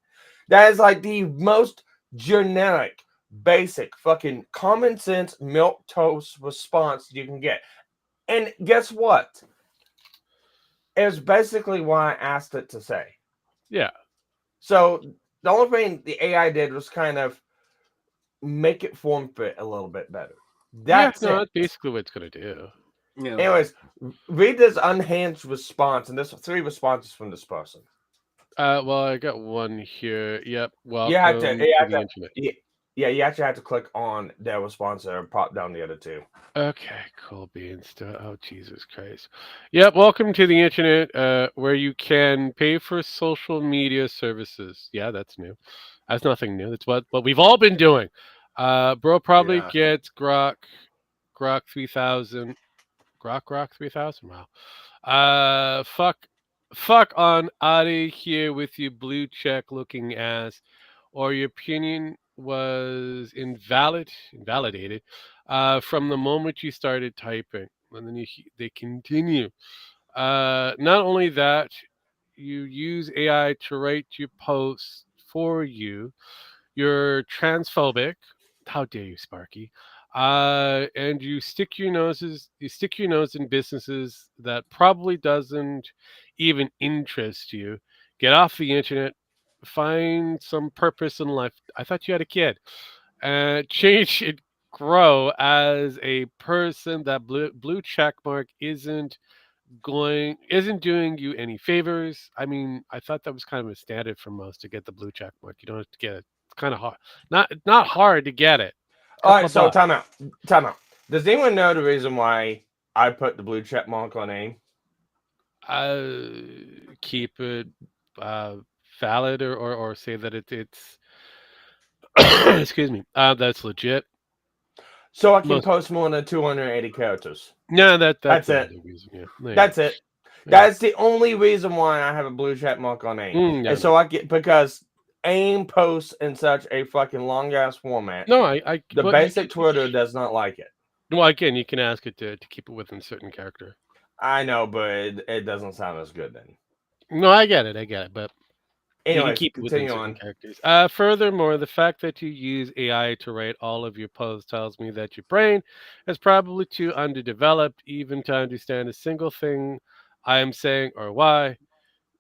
That is like the most generic, basic, fucking common sense milquetoast response you can get. And guess what? It was basically what I asked it to say. Yeah. So the only thing the AI did was kind of make it form fit a little bit better. That's basically what it's going to do. Yeah. Anyways, read this unhinged response, and there's 3 responses from this person. Well, I got one here. Yep. Well, you actually have to click on their response and pop down the other 2. Okay, cool beans. Oh, Jesus Christ. Yep, welcome to the internet, where you can pay for social media services. Yeah, that's new. That's nothing new. That's what we've all been doing. Bro probably gets Grok 3000. Grok 3000? Wow. Fuck on out of here with your blue check looking ass, or your opinion was invalidated from the moment you started typing. And then they continue. Not only that, you use AI to write your posts for you. You're transphobic. How dare you, Sparky? And you stick your nose in businesses that probably doesn't even interest you. Get off the internet. Find some purpose in life. I thought you had a kid. Change and grow as a person. That blue check mark isn't doing you any favors. I mean, I thought that was kind of a standard for most to get the blue check mark. You don't have to get it. It's kind of hard. Not hard to get it. All right, so time out. Does anyone know the reason why I put the blue check mark on AIM? Keep it valid or say that it's excuse me, that's legit. So I can post more than 280 characters. No, that's it. Reason, yeah. That's it. Yeah. That's the only reason why I have a blue check mark on AIM. And so I get, because AIM posts in such a fucking long ass format. No, the basic Twitter does not like it. Well, again, you can ask it to keep it within a certain character. I know, but it doesn't sound as good then. No, I get it, but anyways, you can keep it within certain characters. Furthermore, the fact that you use AI to write all of your posts tells me that your brain is probably too underdeveloped even to understand a single thing I am saying or why.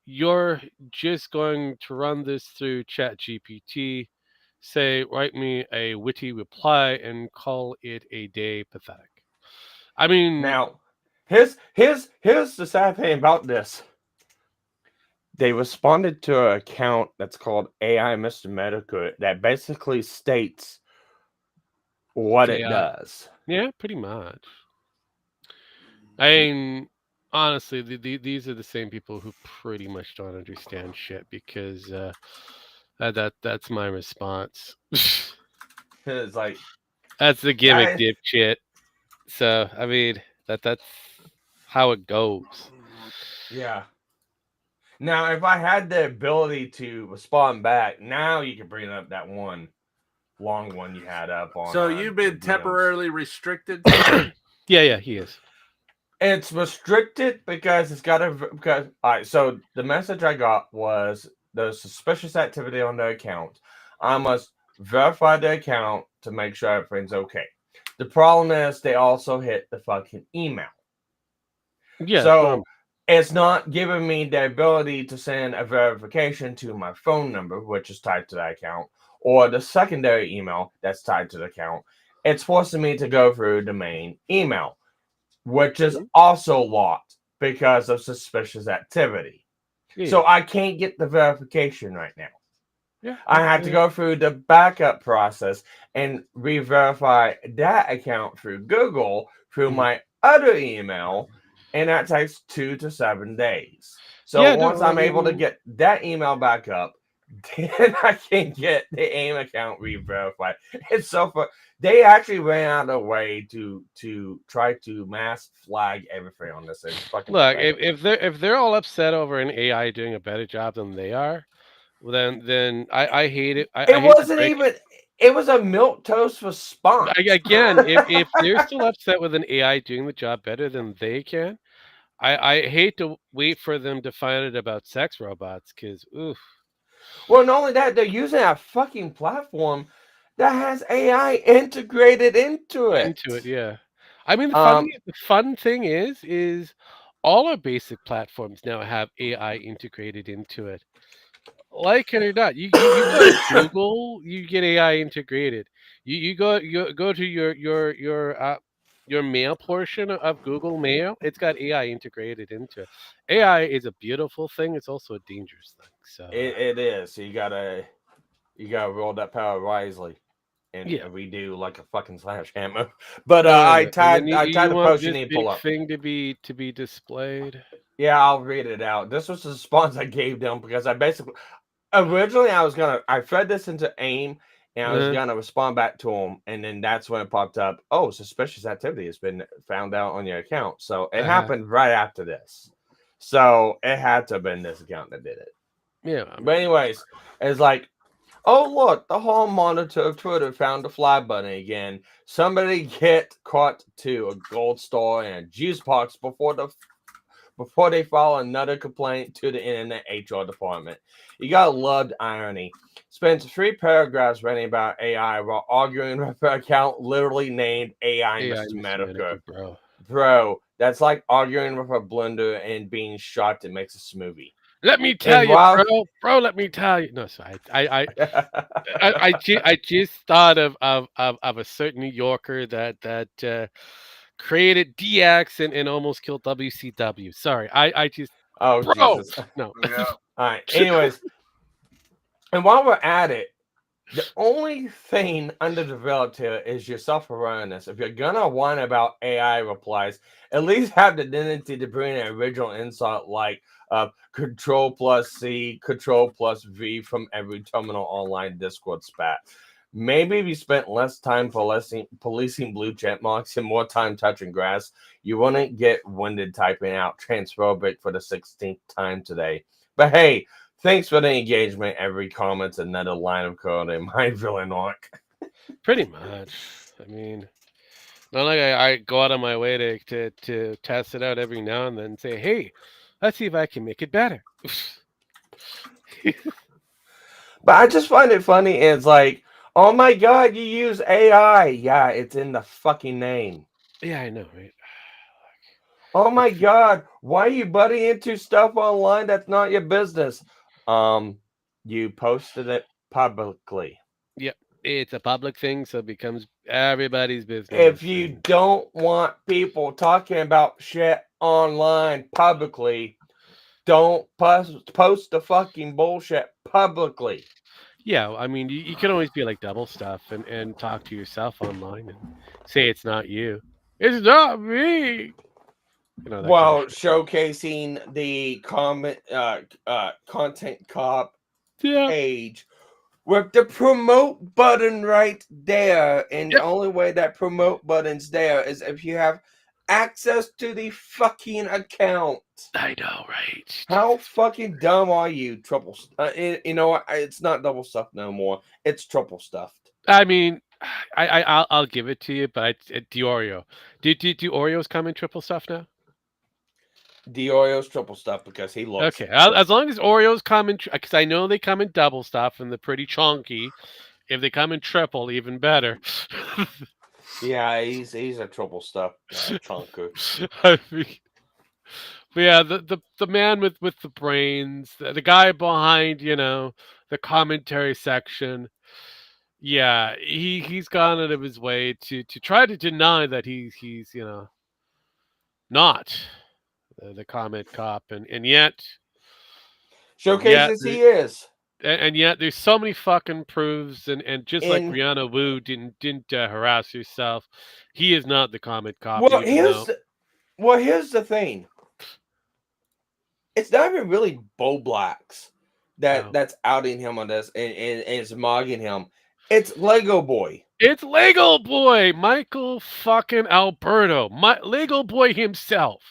You're just going to run this through ChatGPT, say, write me a witty reply, and call it a day. Pathetic. I mean, now, here's the sad thing about this. They responded to an account that's called AI Mr. Medical that basically states what it does. Yeah, pretty much. I mean, honestly, these are the same people who pretty much don't understand shit because that's my response. It's like that's the gimmick, dipshit. So I mean that's how it goes. Yeah. Now, if I had the ability to respond back, now you can bring up that one long one you had up on. So you've been temporarily restricted. Yeah, he is. It's restricted because it's got all right. So the message I got was there's suspicious activity on the account. I must verify the account to make sure everything's okay. The problem is they also hit the fucking email. Yeah. So it's not giving me the ability to send a verification to my phone number, which is tied to that account, or the secondary email that's tied to the account. It's forcing me to go through the main email, which is also locked because of suspicious activity. Yeah. So I can't get the verification right now. Yeah, I have to go through the backup process and re-verify that account through Google, through my other email, and that takes 2 to 7 days. So once I'm able to get that email back up, then I can get the AIM account re-verified. It's so fun. They actually ran out of a way to try to mass flag everything on this. It's fucking look, if they're all upset over an AI doing a better job than they are, well then I hate it. It wasn't even. It was a milquetoast response. Again, if they're still upset with an AI doing the job better than they can, I hate to wait for them to find it about sex robots because oof. Well, not only that, they're using a fucking platform that has AI integrated into it. Yeah. I mean, the fun thing is all our basic platforms now have AI integrated into it. Like it or not, you go to Google, you get AI integrated. You go to your mail portion of Google Mail, it's got AI integrated into it. AI is a beautiful thing. It's also a dangerous thing. So it is. So you gotta roll that power wisely and redo like a fucking sledgehammer. But I tied the post you need to pull up. Thing to be displayed. Yeah, I'll read it out. This was the response I gave them because I basically originally I fed this into AIM and I was gonna respond back to them, and then that's when it popped up. Oh, suspicious activity has been found out on your account. So it happened right after this. So it had to have been this account that did it. Yeah. But anyways, it's like, oh look, the hall monitor of Twitter found the fly button again. Somebody get caught to a gold star and a juice box before they file another complaint to the internet HR department. You gotta love the irony. Spends 3 paragraphs writing about AI while arguing with her account literally named AI Mr. Medical. Bro, that's like arguing with a blender and being shocked that makes a smoothie. Let me tell you, bro. Let me tell you. No, sorry. I just thought of a certain New Yorker that created DX and almost killed WCW. Sorry, I just. Oh, bro, Jesus. No. Yeah. All right. Anyways, and while we're at it, the only thing underdeveloped here is your self-awareness. If you're gonna whine about AI replies, at least have the dignity to bring an original insult like Control plus C, Control plus V from every terminal online Discord spat. Maybe if you spent less time policing blue check marks and more time touching grass, you wouldn't get winded typing out transphobic for the 16th time today. But hey, Thanks for the engagement. Every comment's another line of code in my villain arc. Pretty much. I mean, not like I go out of my way to test it out every now and then and say, hey, let's see if I can make it better. But I just find it funny. It's like, oh my god, you use AI. Yeah, it's in the fucking name. Yeah, I know, right? Oh my god, why are you butting into stuff online that's not your business? You posted it publicly. Yep, it's a public thing, so it becomes everybody's business. If you don't want people talking about shit online publicly, don't post the fucking bullshit publicly. Yeah, I mean, you can always be like double stuff and talk to yourself online and say it's not you. It's not me. You know, that While kind of shit. showcasing the content cop Yeah. page with the promote button right there. And Yep. the only way that promote button's there is if you have access to the fucking account. I know, right? How fucking dumb are you, triple? You know what? It's not double stuffed no more. It's triple stuffed. I mean, I'll give it to you, but the Oreo. Do Oreos come in triple stuff now? The Oreo's triple stuffed because he looks. Okay, as long as Oreos come in, because I know they come in double stuff and they're pretty chunky. If they come in triple, even better. Yeah, he's a triple stuffed chunker. I mean, but yeah, the man with the brains, the guy behind, the commentary section. Yeah, he's gone out of his way to try to deny that he's not the comment cop, and yet Showcases he is. and yet there's so many fucking proofs, and just like In Rihanna Wu didn't harass herself, he is not the comment cop. well, Even though here's the thing. It's not even really Bo Blacks no. that's outing him on this and is mogging him. It's Lego Boy. It's Lego Boy, Michael fucking Alberto, Lego Boy himself.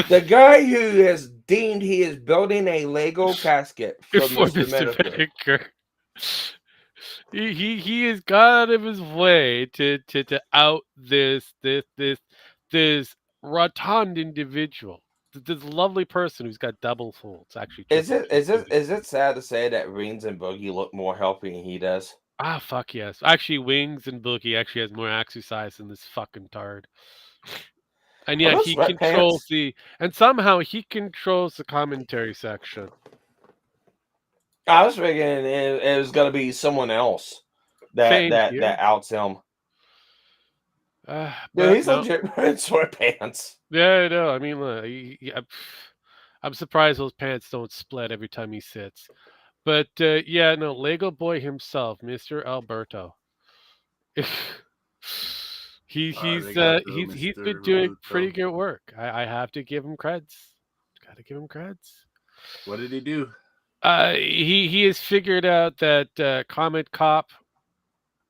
The guy who has deemed he is building a Lego casket for Mr. Medicare. He has gone out of his way to out this rotund individual, this lovely person who's got double folds. Actually, Is triple. it sad to say that Reigns and Boogie look more healthy than he does? Ah, fuck yes. Actually, Wings and Boogie actually has more exercise than this fucking tard. And yet he controls and somehow he controls the commentary section. I was thinking it was gonna be someone else that outs him. Dude, he's legit wearing sweatpants. Yeah, I know. I mean, look, I'm surprised those pants don't split every time he sits. But yeah, no, Lego Boy himself, Mr. Alberto. he's been doing pretty good work. I have to give him creds. Got to give him creds. What did he do? He has figured out that Comet Cop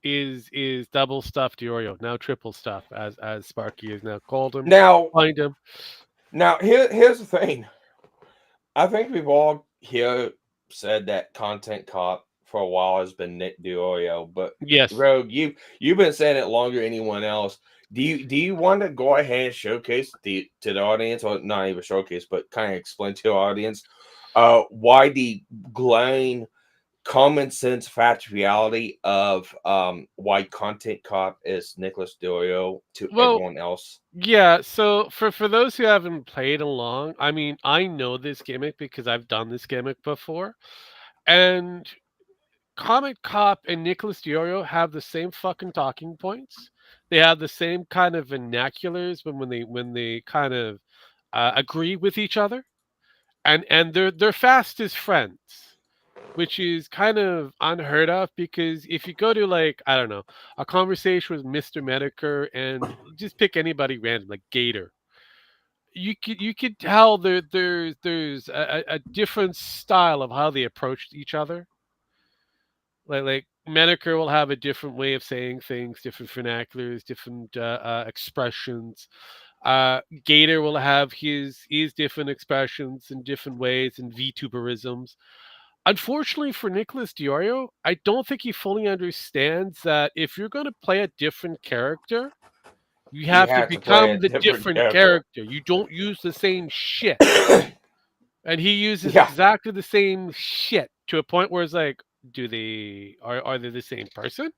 is double stuffed Oreo, now triple stuff, as Sparky has now called him. Now find him. Now here's the thing. I think we've all here said that Content Cop for a while has been Nick DiOrio, but yes, Rogue, you've been saying it longer than anyone else. Do you want to go ahead and showcase to the audience, or not even showcase, but kind of explain to our audience why the glaring common sense fact reality of why Content Cop is Nicholas DiOrio to everyone else? Yeah, so for those who haven't played along, I mean, I know this gimmick because I've done this gimmick before, and Comet Cop and Nicholas DiOrio have the same fucking talking points. They have the same kind of vernaculars when they kind of agree with each other, and they're fast as friends, which is kind of unheard of, because if you go to, like, I don't know, a conversation with Mr. Medicare and just pick anybody random like Gator, you could tell there's a different style of how they approach each other. Like Medicare will have a different way of saying things, different vernaculars, different expressions. Gator will have his different expressions in different ways and VTuberisms. Unfortunately for Nicholas Diorio, I don't think he fully understands that if you're going to play a different character, you You have to have to play a become the different different character. character. You don't use the same shit. And he uses Yeah. exactly the same shit to a point where it's like, are they the same person?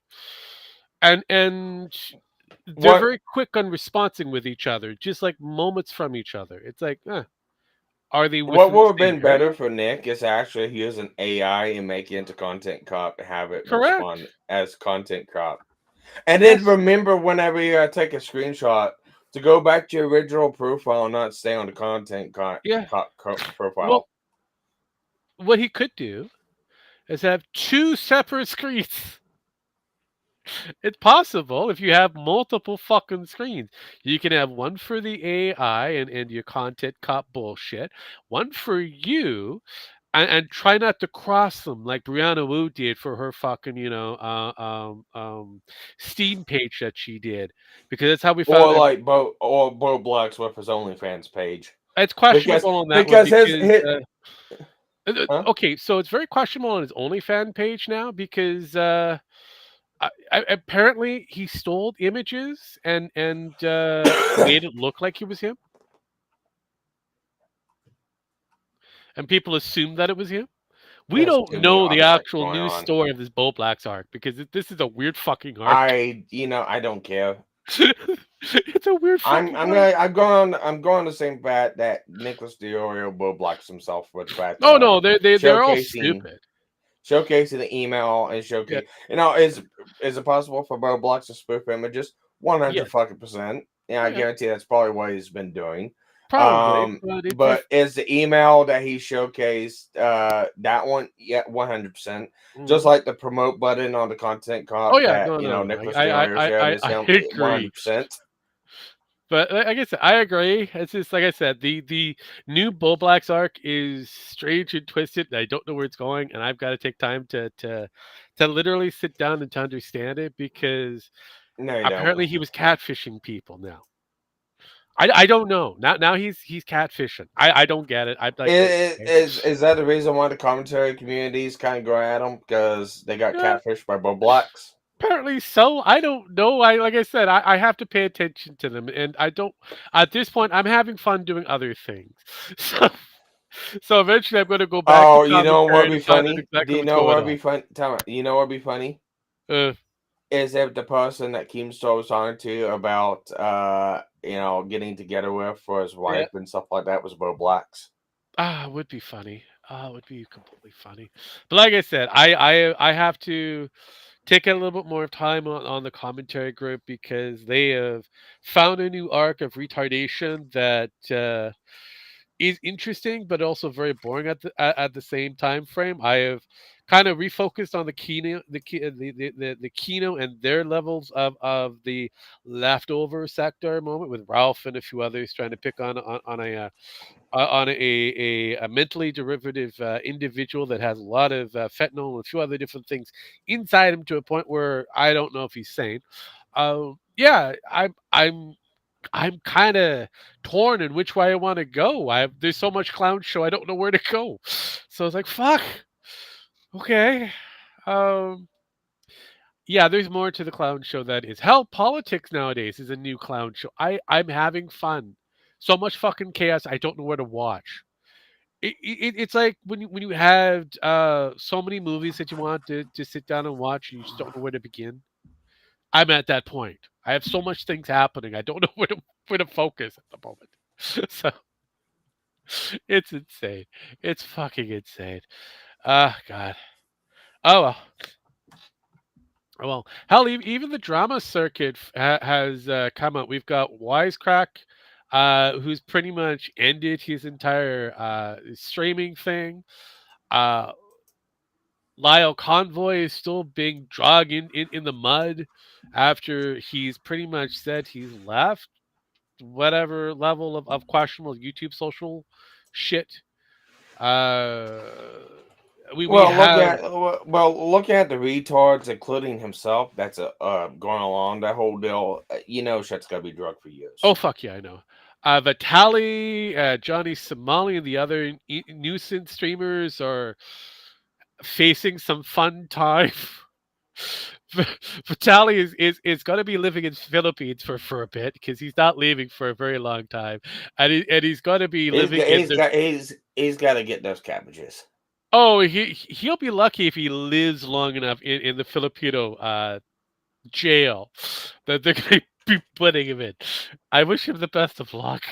And they're What very quick on responding with each other, just like moments from each other. It's like, are they what within the would have same been area? better for Nick is actually use an AI and make it into content cop and have it Correct. respond as content cop. And then Yes. remember, whenever you take a screenshot, to go back to your original profile and not stay on the content Yeah. profile. Well, what he could do is have two separate screens. It's possible if you have multiple fucking screens. You can have one for the AI and your content cop bullshit, one for you, and try not to cross them like Brianna Wu did for her fucking, Steam page that she did. Because that's how we Or found out. like Bo Blacks with his OnlyFans page. It's Because questionable on that one because because his huh? okay, so it's very questionable on his OnlyFans page now because apparently he stole images and made it look like he was him, and people assumed that it was him. We There's don't too many know the artifacts actual going news on. story of this Bo Blacks arc because this is a weird fucking arc. I don't care. It's a weird fucking arc. I'm going the same fact that Nicholas Diorio Bo Blacks himself with the fact Oh of no, they're all showcasing stupid. showcasing the email and Yeah, showcase. Is it possible for Bo Blacks to spoof images? yeah, 100 fucking percent. Yeah, oh I yeah, guarantee that's probably what he's been doing. probably. But if But is the email that he showcased that one? Yeah, 100%. Just mhm. like the promote button on the content Oh cop yeah, that no, no, no. Nicholas Diorio shared is I him agree. 100%. But like I said, I agree. It's just like I said, the new Bull Blacks arc is strange and twisted. And I don't know where it's going, and I've got to take time to literally sit down and to understand it because No, you don't. apparently he was catfishing people. Now I don't know. Now he's catfishing. I don't get it. I'm like, okay, Is that the reason why the commentary communities kind of go at him because they got yeah, catfished by Bo Blacks? apparently so. I don't know. I like I said, I have to pay attention to them, and I don't. At this point, I'm having fun doing other things. So. So eventually, I'm going to go back to Oh, you know commentary what'd to be find out funny? Do exactly you what's know going what'd on. be fun? Tell me. You know what'd be funny Uh, is if the person that Keemstar was talking to about getting together with for his yeah. wife and stuff like that was Bo Blacks. It would be funny. It would be completely funny. But like I said, I have to take a little bit more time on the commentary group because they have found a new arc of retardation that is interesting, but also very boring at the same time frame. I have kind of refocused on the Kino, the Kino and their levels of the leftover sector moment with Ralph and a few others trying to pick on a mentally derivative individual that has a lot of fentanyl and a few other different things inside him to a point where I don't know if he's sane. Yeah, I'm kind of torn in which way I want to go. There's so much clown show, I don't know where to go. So I was like, fuck. Okay. Um, yeah, there's more to the clown show that is. Hell, politics nowadays is a new clown show. I'm having fun. So much fucking chaos. I don't know where to watch. It's like when you have so many movies that you want to sit down and watch, and you just don't know where to begin. I'm at that point. I have so much things happening. I don't know where to focus at the moment. So it's insane. It's fucking insane. Ah, God. Oh well. Oh, well, hell, even the drama circuit has come out. We've got Wisecrack, who's pretty much ended his entire streaming thing. Uh, Lyle Convoy is still being dragged in the mud after he's pretty much said he's left whatever level of questionable YouTube social shit. Uh, we have Look at the retards, including himself. That's going along that whole deal. Shit's gotta be drug for oh years. fuck yeah I know. Vitali, Johnny Somali, and the other nuisance streamers are facing some fun time. Vitali is going to be living in Philippines for a bit because he's not leaving for a very long time, and he's going to be living in the. He's got to get those cabbages. Oh, he'll be lucky if he lives long enough in the Filipino jail that they're going to be putting him in. I wish him the best of luck.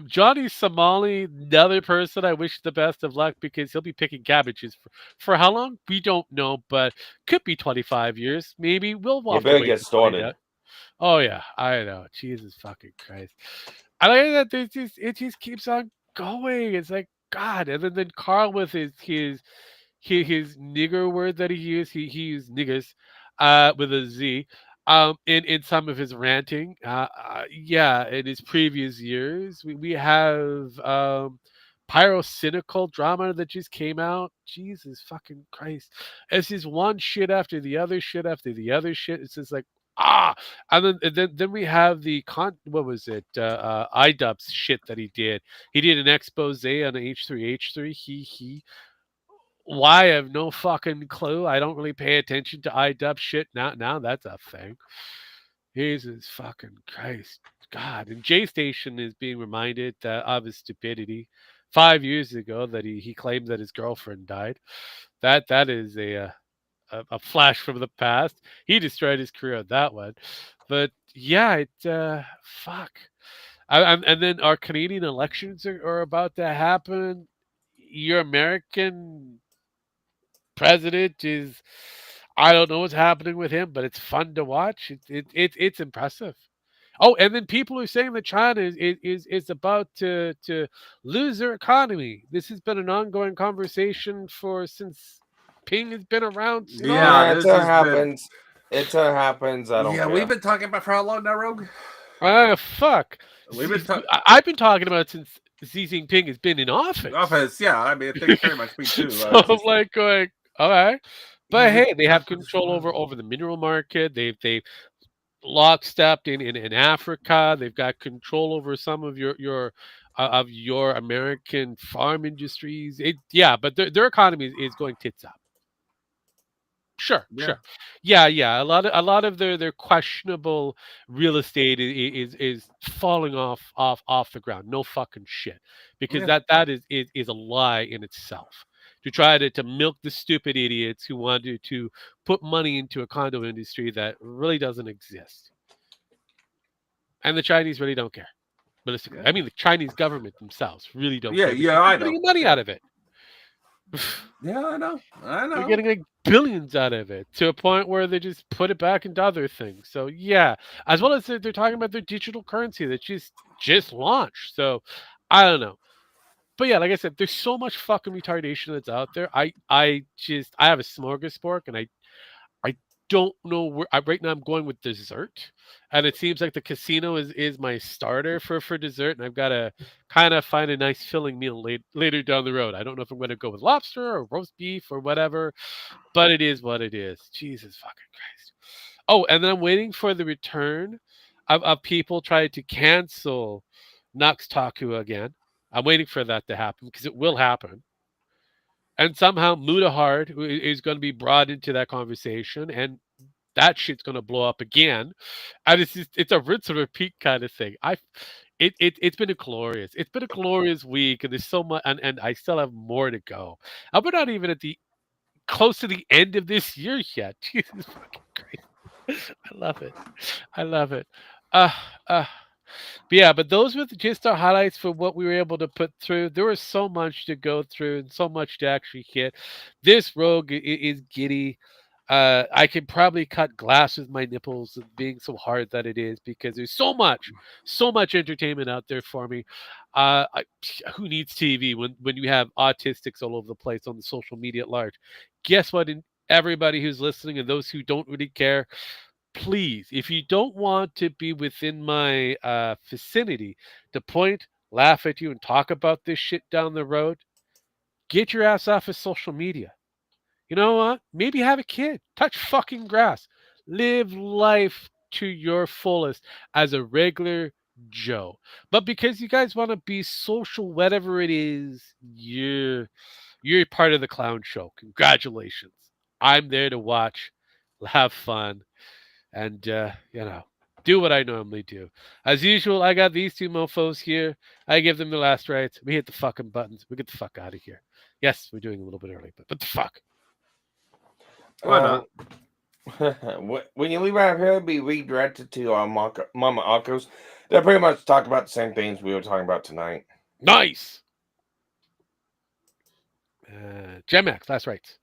Johnny Somali, another person I wish the best of luck because he'll be picking cabbages for how long? We don't know, but could be 25 years. Maybe we'll You have to better wait get to find started. out. Oh yeah, I know. Jesus fucking Christ. I like that it just keeps on going. It's like God, and then Carl with his nigger word that he used. He used niggers, with a Z. In some of his ranting, yeah, in his previous years, we have pyrocynical drama that just came out. Jesus fucking Christ! It's just one shit after the other, shit after the other shit. It's just like ah, and then we have the what was it? iDubbbz shit that he did. He did an expose on H3H3. He why? I have no fucking clue. I don't really pay attention to iDub shit. Now that's a thing. Jesus fucking Christ. God. And J Station is being reminded of his stupidity. 5 years ago that he claimed that his girlfriend died. That is a flash from the past. He destroyed his career on that one. But yeah, fuck. And then our Canadian elections are about to happen. Your American president is I don't know what's happening with him, but it's fun to watch. It's impressive. Oh, and then people are saying that China is about to lose their economy. This has been an ongoing conversation for since Ping has been around. Yeah, Yeah, this it has happens. It happens. I don't Yeah, care. we've been talking about for how long now, Rogue? Fuck. We've been I've been talking about it since Xi Jinping has been in office. Yeah, I mean, I think very much me too. So I'm like going, all right. But hey, they have control over the mineral market. They've lockstepped in Africa. They've got control over some of your American farm industries. Yeah, but their economy is going tits up. Sure, Yeah. sure. Yeah. A lot of their questionable real estate is falling off the ground. No fucking shit. Because Yeah. that is a lie in itself. To try to milk the stupid idiots who want to put money into a condo industry that really doesn't exist. And the Chinese really don't care. Realistically. I mean the Chinese government themselves really don't care. Because I they're know. getting money out of it. Yeah, I know. They're getting like billions out of it to a point where they just put it back into other things. So yeah, as well as they're talking about their digital currency that just launched. So I don't know, but yeah, like I said, there's so much fucking retardation that's out there. I have a smorgasbord, and I don't know where. Right now, I'm going with dessert, and it seems like the casino is my starter for dessert, and I've got to kind of find a nice filling meal later down the road. I don't know if I'm going to go with lobster or roast beef or whatever, but it is what it is. Jesus fucking Christ. Oh, and then I'm waiting for the return of people trying to cancel Nux Taku again. I'm waiting for that to happen because it will happen. And somehow Mudahard is going to be brought into that conversation, and that shit's going to blow up again. And it's a rinse and repeat kind of thing. It's been a glorious week, and there's so much, and I still have more to go. And we're not even at the close to the end of this year yet. Jesus fucking Christ. I love it. I love it. Uh, uh, but yeah, but those were just our highlights for what we were able to put through. There was so much to go through and so much to actually hit. This rogue is giddy. I can probably cut glass with my nipples, being so hard that it is, because there's so much entertainment out there for me. Who needs TV when you have autistics all over the place on the social media at large? Guess what? Everybody who's listening and those who don't really care, please, if you don't want to be within my vicinity to point, laugh at you, and talk about this shit down the road, get your ass off of social media. You know what? Maybe have a kid. Touch fucking grass. Live life to your fullest as a regular Joe. But because you guys want to be social, whatever it is, You're part of the clown show. Congratulations. I'm there to watch, have fun, and do what I normally do. As usual, I got these two mofos here. I give them the last rites. We hit the fucking buttons. We get the fuck out of here. Yes, we're doing a little bit early, but the fuck. Why not? When you leave out here, be redirected to Mama Akos. They pretty much talk about the same things we were talking about tonight. Nice. Gemax, last rites.